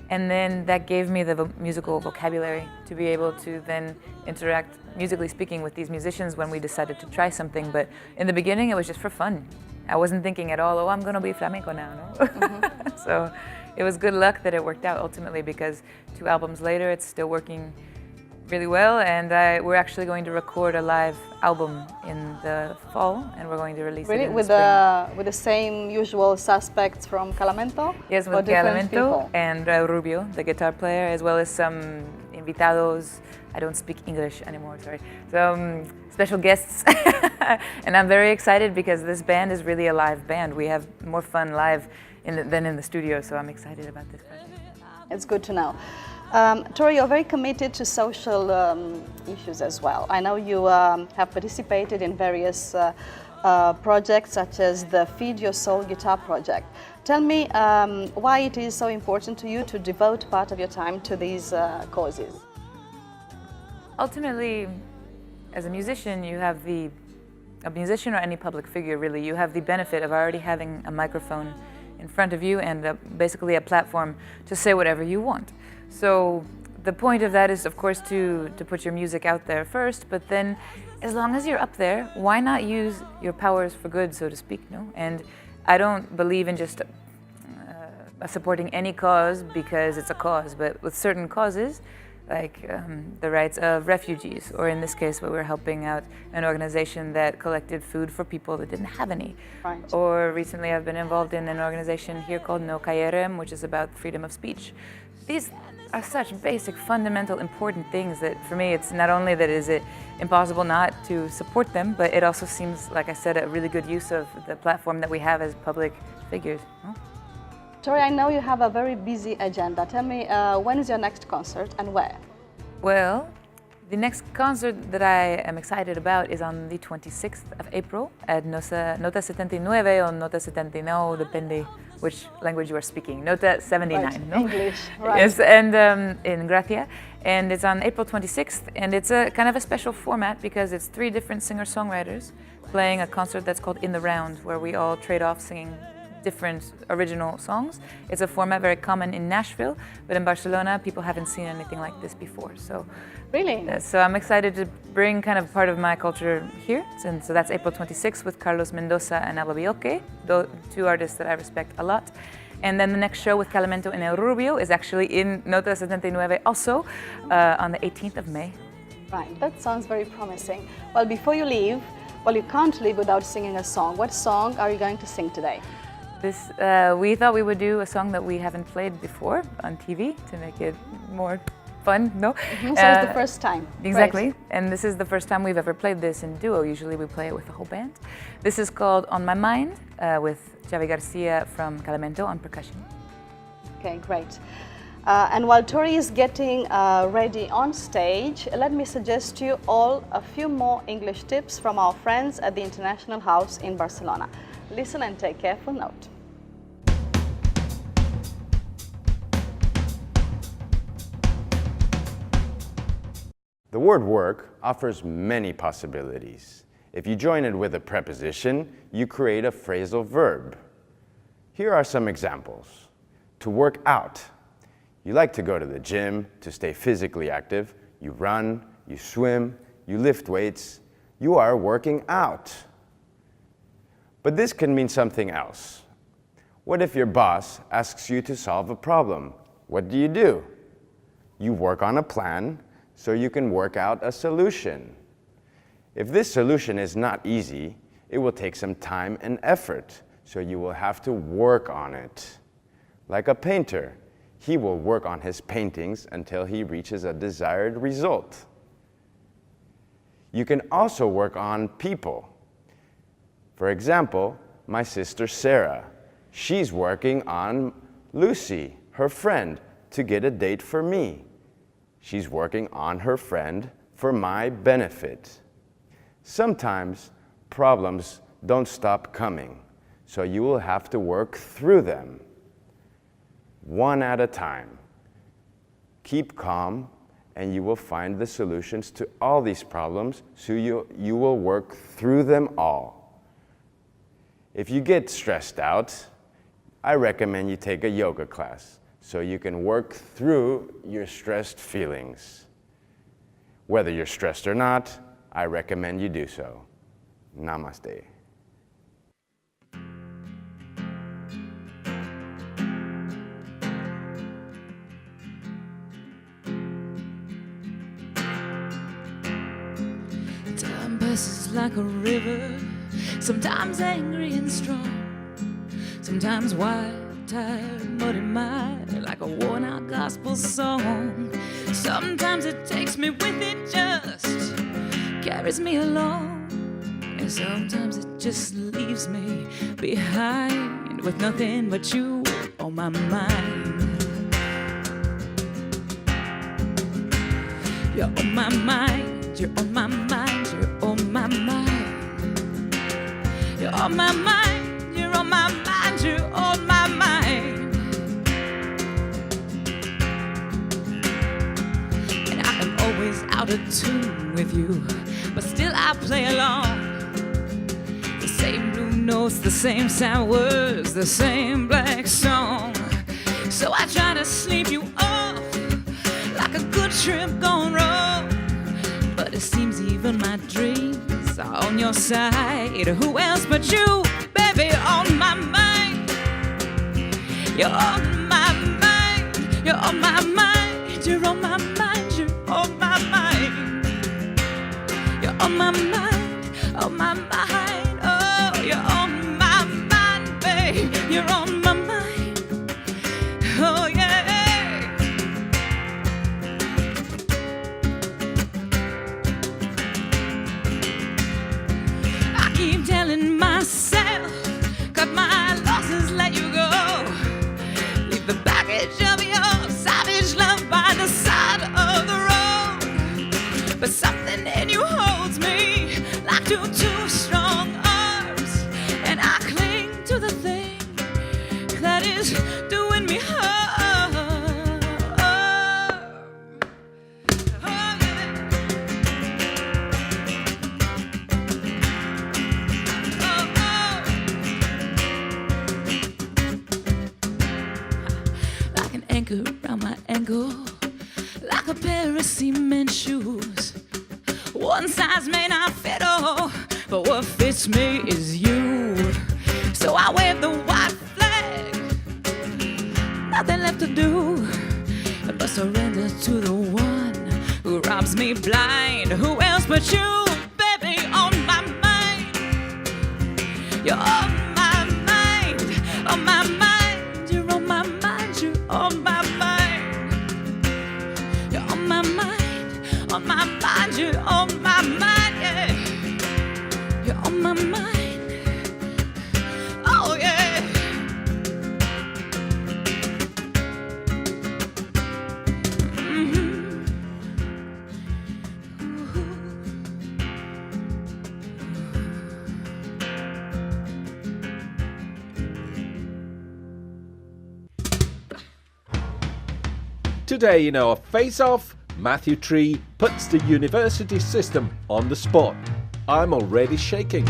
And then that gave me the musical vocabulary to be able to then interact, musically speaking, with these musicians when we decided to try something. But in the beginning, it was just for fun. I wasn't thinking at all, oh, I'm gonna be flamenco now, no? So it was good luck that it worked out ultimately, because 2 albums later, it's still working really well, and we're actually going to record a live album in the fall, and we're going to release it in the spring. With the same usual suspects from Calamento? Yes, with Calamento and Rubio, the guitar player, as well as some invitados. I don't speak English anymore, sorry. Some special guests. And I'm very excited because this band is really a live band. We have more fun live than in the studio, so I'm excited about this project. It's good to know. Tori, you're very committed to social issues as well. I know you have participated in various projects such as the Feed Your Soul Guitar project. Tell me why it is so important to you to devote part of your time to these causes. Ultimately, as a musician, a musician or any public figure really, you have the benefit of already having a microphone in front of you and basically a platform to say whatever you want. So the point of that is, of course, to put your music out there first, but then as long as you're up there, why not use your powers for good, so to speak, no? And I don't believe in just supporting any cause because it's a cause, but with certain causes, like the rights of refugees, or in this case, we're helping out an organization that collected food for people that didn't have any. Right. Or recently I've been involved in an organization here called No Caerem, which is about freedom of speech. These are such basic, fundamental, important things that for me, it's not only that is it impossible not to support them, but it also seems, like I said, a really good use of the platform that we have as public figures. No? Tori, I know you have a very busy agenda. Tell me, when is your next concert and where? Well, the next concert that I am excited about is on the 26th of April at Nota 79 or Nota 79, depende which language you are speaking. Nota 79, right. no? English, right. Yes, and in Gracia. And it's on April 26th, and it's a kind of a special format because it's 3 different singer-songwriters playing a concert that's called In the Round, where we all trade off singing different original songs. It's a format very common in Nashville, but in Barcelona, people haven't seen anything like this before. So, really? So I'm excited to bring kind of part of my culture here. And so that's April 26th with Carlos Mendoza and Alba Bioque, 2 artists that I respect a lot. And then the next show with Calamento and El Rubio is actually in Nota 79 also on the 18th of May. Right, that sounds very promising. Well, before you leave, well, you can't leave without singing a song. What song are you going to sing today? We thought we would do a song that we haven't played before on TV to make it more fun, no? Mm-hmm. So it's the first time. Exactly, right. And this is the first time we've ever played this in duo. Usually we play it with the whole band. This is called On My Mind with Xavi Garcia from Calamento on percussion. Okay, great. And while Tori is getting ready on stage, let me suggest to you all a few more English tips from our friends at the International House in Barcelona. Listen and take careful note. The word work offers many possibilities. If you join it with a preposition, you create a phrasal verb. Here are some examples. To work out. You like to go to the gym to stay physically active. You run, you swim, you lift weights. You are working out. But this can mean something else. What if your boss asks you to solve a problem? What do? You work on a plan so you can work out a solution. If this solution is not easy, it will take some time and effort, so you will have to work on it. Like a painter, he will work on his paintings until he reaches a desired result. You can also work on people. For example, my sister Sarah. She's working on Lucy, her friend, to get a date for me. She's working on her friend for my benefit. Sometimes problems don't stop coming, so you will have to work through them, one at a time. Keep calm, and you will find the solutions to all these problems, so you will work through them all. If you get stressed out, I recommend you take a yoga class so you can work through your stressed feelings. Whether you're stressed or not, I recommend you do so. Namaste. Time passes like a river, sometimes angry and strong, sometimes wild, tired, muddy mind, like a worn-out gospel song. Sometimes it takes me with it, just carries me along, and sometimes it just leaves me behind with nothing but you on my mind. You're on my mind, you're on my mind, you're on my mind. You're on my mind, you're on my mind, you're on my mind. And I am always out of tune with you, but still I play along. The same blue notes, the same sad words, the same black song. So I try to sleep you off like a good trip gone wrong, but it seems even my dreams are on your side. Who else but you, baby, on my mind? You're on my mind, you're on my mind, you're on my mind, you're on my mind. You're on my mind, on my mind, oh, you're on my mind, babe, you're on my mind, oh yeah. I keep telling myself, cut my losses, let you go. Leave the baggage of your savage love by the side of the road. But something in you holds me like two strong arms, and I cling to the thing that is doing me harm. Like an anchor around my ankle, like a pair of cement shoes. One size may not fit all, but what fits me is you. So I wave the white flag, nothing left to do but surrender to the one who robs me blind. Who else but you, baby, on my mind? You're on my mind, on my mind. You're on my mind, you're on my mind. You're on my mind, on my mind, you're on my mind, yeah. You're on my mind, oh yeah. Mm-hmm. Today in our face-off, Matthew Tree puts the university system on the spot. I'm already shaking.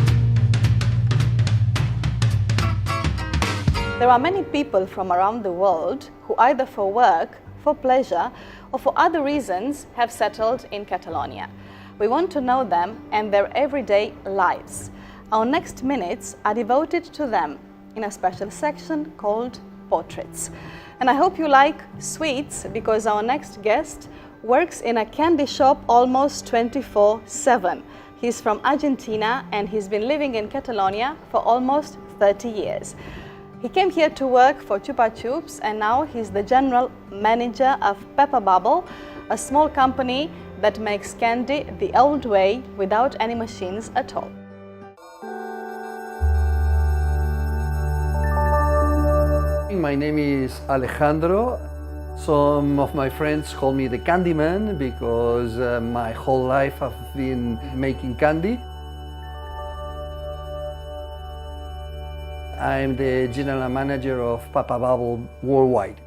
There are many people from around the world who either for work, for pleasure, or for other reasons have settled in Catalonia. We want to know them and their everyday lives. Our next minutes are devoted to them in a special section called Portraits. And I hope you like sweets, because our next guest works in a candy shop almost 24/7. He's from Argentina and he's been living in Catalonia for almost 30 years. He came here to work for Chupa Chups, and now he's the general manager of Peppa Bubble, a small company that makes candy the old way without any machines at all. My name is Alejandro. Some of my friends call me the Candyman because my whole life I've been making candy. I'm the general manager of Peppa Bubble worldwide.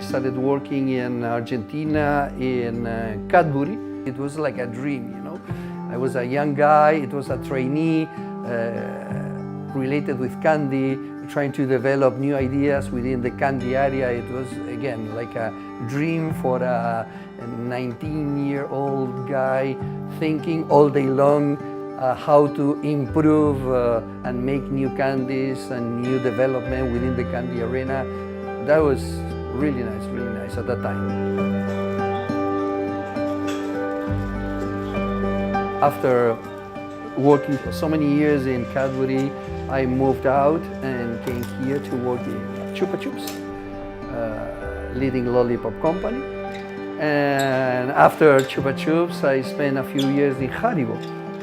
started working in Argentina in Cadbury. It was like a dream, you know. I was a young guy, it was a trainee related with candy, trying to develop new ideas within the candy area. It was, again, like a dream for a 19-year-old guy thinking all day long how to improve and make new candies and new development within the candy arena. That was really nice at that time. After working for so many years in Cadbury, I moved out and came here to work in Chupa Chups, leading lollipop company. And after Chupa Chups, I spent a few years in Haribo,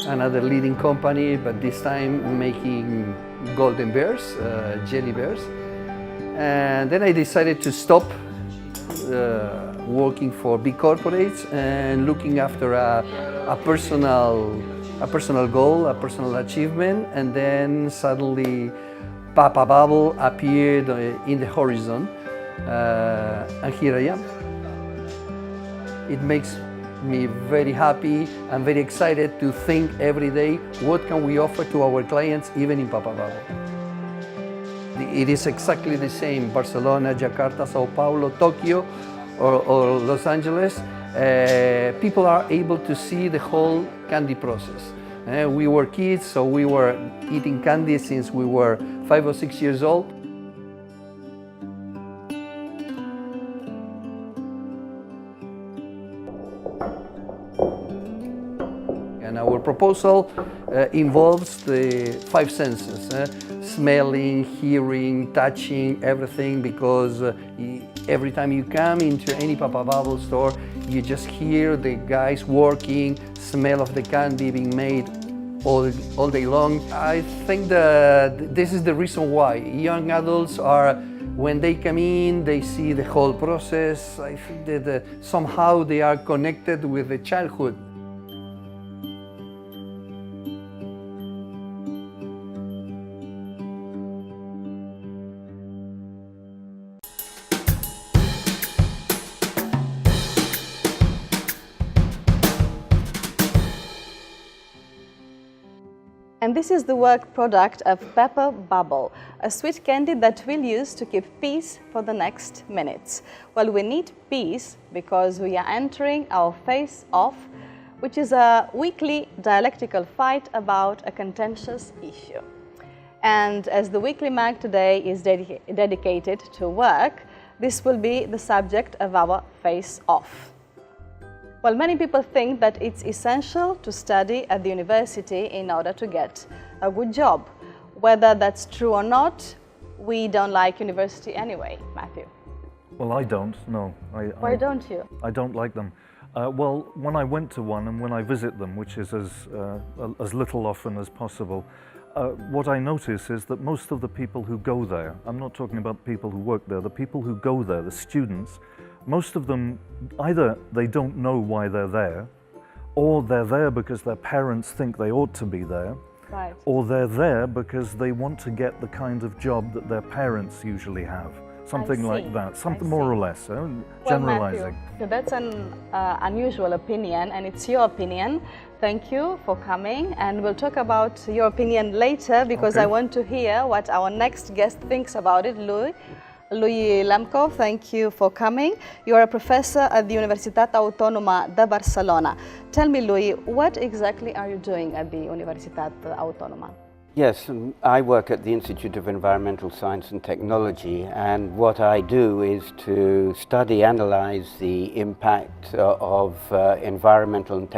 another leading company, but this time making golden bears, jelly bears. And then I decided to stop working for big corporates and looking after a personal goal, a personal achievement, and then suddenly Papa Bubble appeared in the horizon, and here I am. It makes me very happy and very excited to think every day, what can we offer to our clients even in Papa Bubble? It is exactly the same, Barcelona, Jakarta, Sao Paulo, Tokyo, or Los Angeles. People are able to see the whole candy process. We were kids, so we were eating candy since we were 5 or 6 years old. And our proposal involves the 5 senses, smelling, hearing, touching, everything, because every time you come into any Papa Bubble store, you just hear the guys working, smell of the candy being made all day long. I think that this is the reason why young adults are, when they come in, they see the whole process. I think that somehow they are connected with the childhood. And this is the work product of Pepper Bubble, a sweet candy that we'll use to keep peace for the next minutes. Well, we need peace because we are entering our face off, which is a weekly dialectical fight about a contentious issue. And as the weekly mag today is dedicated to work, this will be the subject of our face off. Well, many people think that it's essential to study at the university in order to get a good job. Whether that's true or not, we don't like university anyway, Matthew. Well, I don't, no. Why don't you? I don't like them. Well, when I went to one and when I visit them, which is as little often as possible, what I notice is that most of the people who go there, I'm not talking about the people who work there, the people who go there, the students, most of them, either they don't know why they're there, or they're there because their parents think they ought to be there, right, or they're there because they want to get the kind of job that their parents usually have. Something like that, something more or less, generalizing. Matthew, so that's an unusual opinion, and it's your opinion. Thank you for coming, and we'll talk about your opinion later because I want to hear what our next guest thinks about it, Louis Lemkov, thank you for coming. You are a professor at the Universitat Autònoma de Barcelona. Tell me, Louis, what exactly are you doing at the Universitat Autònoma? Yes, I work at the Institute of Environmental Science and Technology, and what I do is to study, analyze the impact of environmental and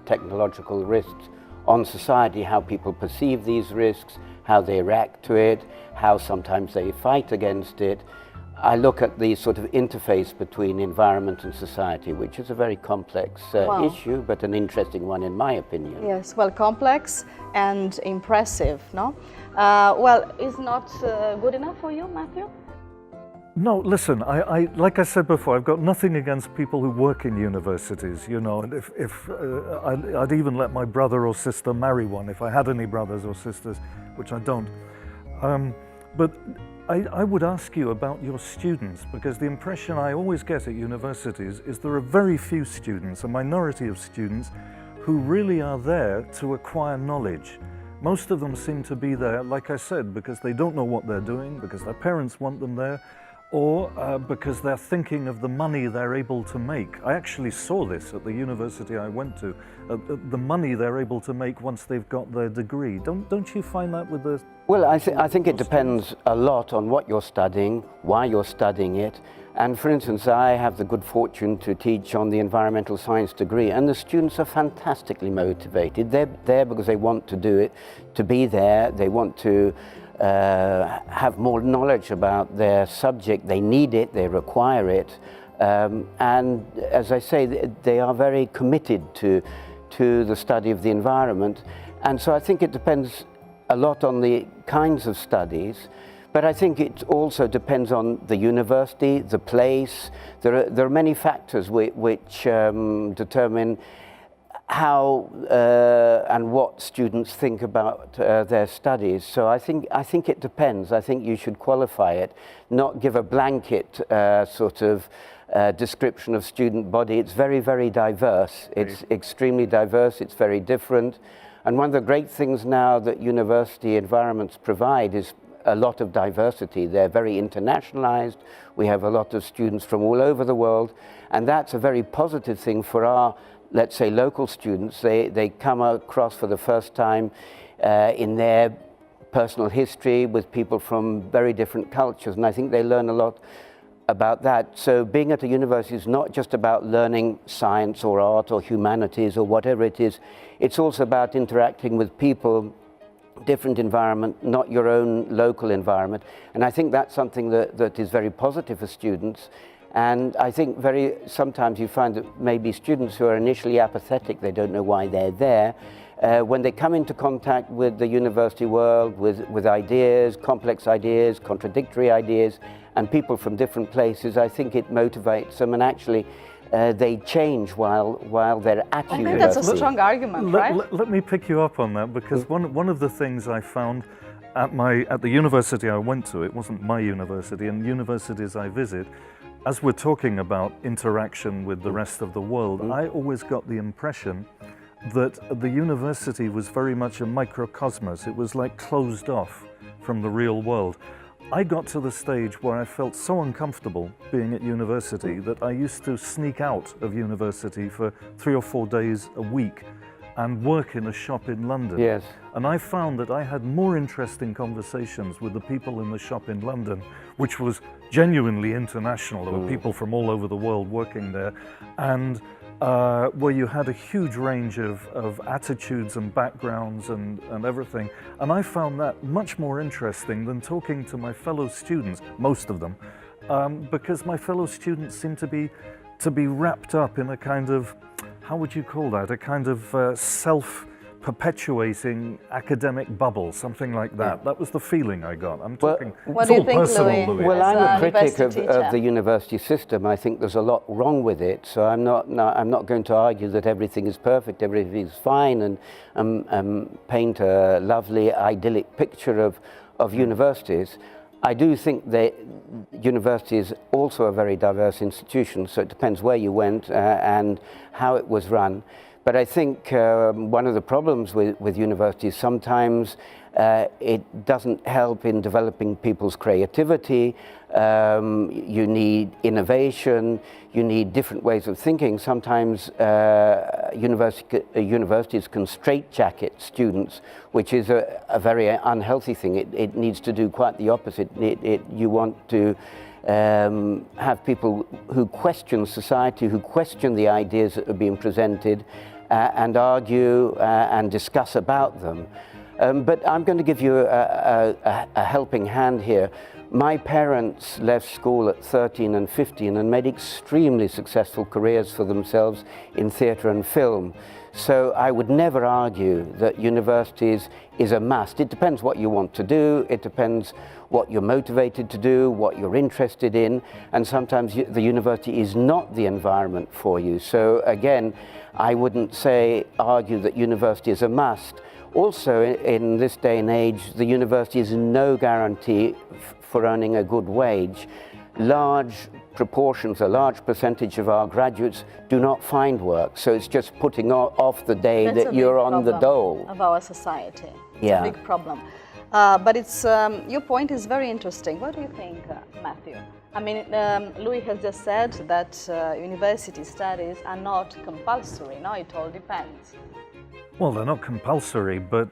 technological risks on society, how people perceive these risks, how they react to it, how sometimes they fight against it. I look at the sort of interface between environment and society, which is a very complex issue, but an interesting one in my opinion. Yes, well, complex and impressive, no? Well, is not good enough for you, Matthew? No, listen, like I said before, I've got nothing against people who work in universities, you know, and if I'd even let my brother or sister marry one if I had any brothers or sisters, which I don't. But I would ask you about your students, because the impression I always get at universities is there are very few students, a minority of students, who really are there to acquire knowledge. Most of them seem to be there, like I said, because they don't know what they're doing, because their parents want them there, or because they're thinking of the money they're able to make. I actually saw this at the university I went to, the money they're able to make once they've got their degree. Don't you find that with the... Well, I think it depends a lot on what you're studying, why you're studying it. And for instance, I have the good fortune to teach on the environmental science degree, and the students are fantastically motivated. They're there because they want to do it, to be there, they want to have more knowledge about their subject, they need it, they require it. And as I say, they are very committed to the study of the environment. And so I think it depends a lot on the kinds of studies, but I think it also depends on the university, the place. There are many factors which determine how and what students think about their studies. So I think it depends. I think you should qualify it, not give a blanket sort of description of student body. It's very, very diverse. It's extremely diverse. It's very different. And one of the great things now that university environments provide is a lot of diversity. They're very internationalized. We have a lot of students from all over the world, and that's a very positive thing for our, let's say, local students. They come across for the first time in their personal history with people from very different cultures, and I think they learn a lot about that. So being at a university is not just about learning science or art or humanities or whatever it is. It's also about interacting with people, different environment, not your own local environment. And I think that's something that is very positive for students. And I think sometimes you find that maybe students who are initially apathetic, they don't know why they're there. When they come into contact with the university world, with ideas, complex ideas, contradictory ideas, and people from different places, I think it motivates them, and actually they change while they're at university. I think that's a strong argument, right? Let me pick you up on that, because one of the things I found at the university I went to, it wasn't my university, and universities I visit, as we're talking about interaction with the rest of the world, I always got the impression that the university was very much a microcosmos. It was like closed off from the real world. I got to the stage where I felt so uncomfortable being at university that I used to sneak out of university for 3 or 4 days a week and work in a shop in London. Yes. And I found that I had more interesting conversations with the people in the shop in London, which was genuinely international. There were people from all over the world working there, and where you had a huge range of attitudes and backgrounds and everything. And I found that much more interesting than talking to my fellow students, most of them, because my fellow students seemed to be wrapped up in a kind of, how would you call that, a kind of self-perpetuating academic bubble, something like that. That was the feeling I got. I'm talking, what do you think, Louis? Well, I'm a critic of the university system. I think there's a lot wrong with it, so I'm not going to argue that everything is perfect, everything is fine, and paint a lovely, idyllic picture of universities. I do think that university is also a very diverse institution, so it depends where you went and how it was run. But I think one of the problems with universities, sometimes it doesn't help in developing people's creativity. You need innovation, you need different ways of thinking. Sometimes universities can straitjacket students, which is a very unhealthy thing. It needs to do quite the opposite. You want to have people who question society, who question the ideas that are being presented, and argue and discuss about them. But I'm going to give you a helping hand here. My parents left school at 13 and 15 and made extremely successful careers for themselves in theatre and film. So I would never argue that universities is a must. It depends what you want to do, it depends what you're motivated to do, what you're interested in, and sometimes the university is not the environment for you. So again, I wouldn't argue that university is a must. Also, in this day and age, the university is no guarantee for earning a good wage, large proportions, a large percentage of our graduates do not find work. So it's just putting off the day That's that you're on the dole. Of our society. It's Yeah. a big problem. But it's, your point is very interesting. What do you think, Matthew? I mean, Louis has just said that university studies are not compulsory. No, it all depends. Well, they're not compulsory, but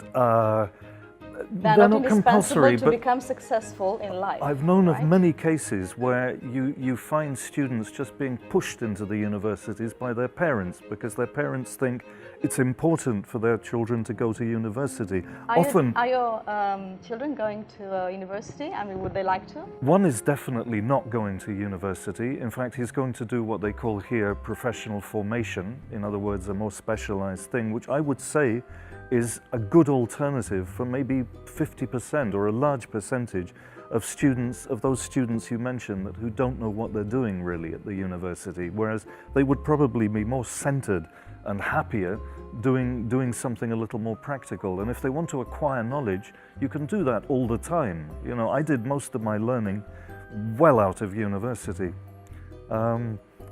They're not indispensable to become successful in life. I've known of many cases where you find students just being pushed into the universities by their parents because their parents think it's important for their children to go to university. Are your children going to university? I mean, would they like to? One is definitely not going to university. In fact, he's going to do what they call here professional formation. In other words, a more specialized thing, which I would say is a good alternative for maybe 50% or a large percentage of students, of those students you mentioned, who don't know what they're doing really at the university, whereas they would probably be more centered and happier doing something a little more practical. And if they want to acquire knowledge, you can do that all the time. You know, I did most of my learning well out of university.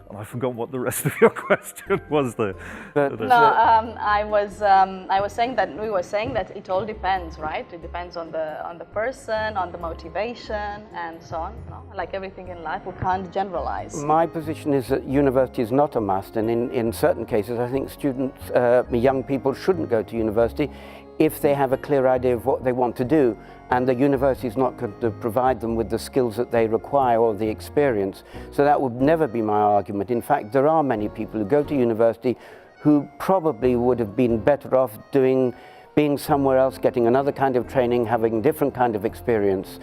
I forgot what the rest of your question was there. I was saying that we were saying that it all depends, right? It depends on the person, on the motivation, and so on. No? Like everything in life, we can't generalize. My position is that university is not a must, and in certain cases, I think students, young people, shouldn't go to university if they have a clear idea of what they want to do, and the university is not going to provide them with the skills that they require or the experience. So that would never be my argument. In fact, there are many people who go to university who probably would have been better off being somewhere else, getting another kind of training, having a different kind of experience.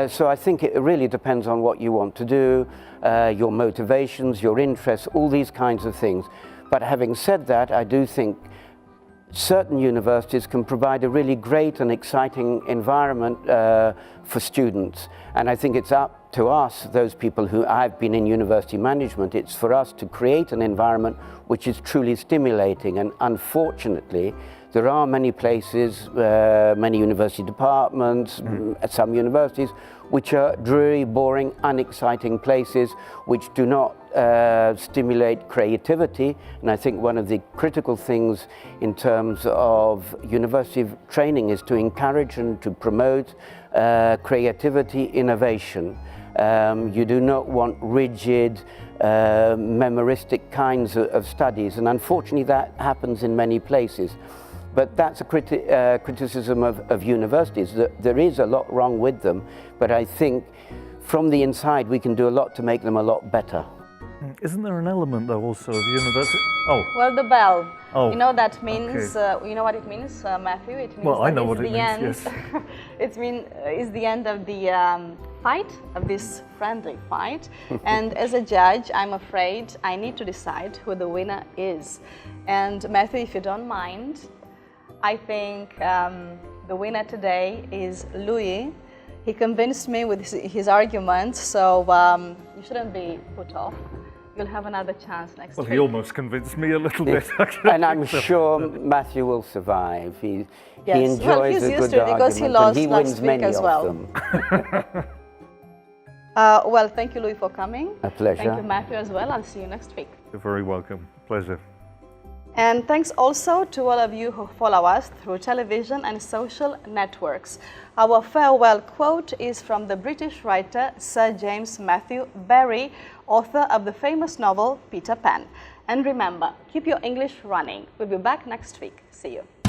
So I think it really depends on what you want to do, your motivations, your interests, all these kinds of things. But having said that, I do think certain universities can provide a really great and exciting environment for students. And I think it's up to us, those people who I've been in university management, it's for us to create an environment which is truly stimulating. And unfortunately, there are many places, many university departments, some universities, which are dreary, boring, unexciting places which do not stimulate creativity. And I think one of the critical things in terms of university training is to encourage and to promote creativity, innovation. You do not want rigid, memoristic kinds of studies, and unfortunately that happens in many places. But that's a criticism of universities, that there is a lot wrong with them, but I think from the inside we can do a lot to make them a lot better. Isn't there an element though also of university? Oh. Well, the bell. Oh. You know that means, you know what it means, Matthew? It means well, I know what it means, yes. It's the end of the fight, of this friendly fight. And as a judge, I'm afraid I need to decide who the winner is. And Matthew, if you don't mind, I think the winner today is Louis. He convinced me with his arguments, so you shouldn't be put off. You'll have another chance next week. Well, he almost convinced me a little bit. And I'm sure Matthew will survive. He enjoys a good argument, because he lost and he last wins week many as well. of them. Well, thank you, Louis, for coming. A pleasure. Thank you, Matthew, as well. I'll see you next week. You're very welcome. Pleasure. And thanks also to all of you who follow us through television and social networks. Our farewell quote is from the British writer Sir James Matthew Barrie, author of the famous novel Peter Pan. And remember, keep your English running. We'll be back next week. See you.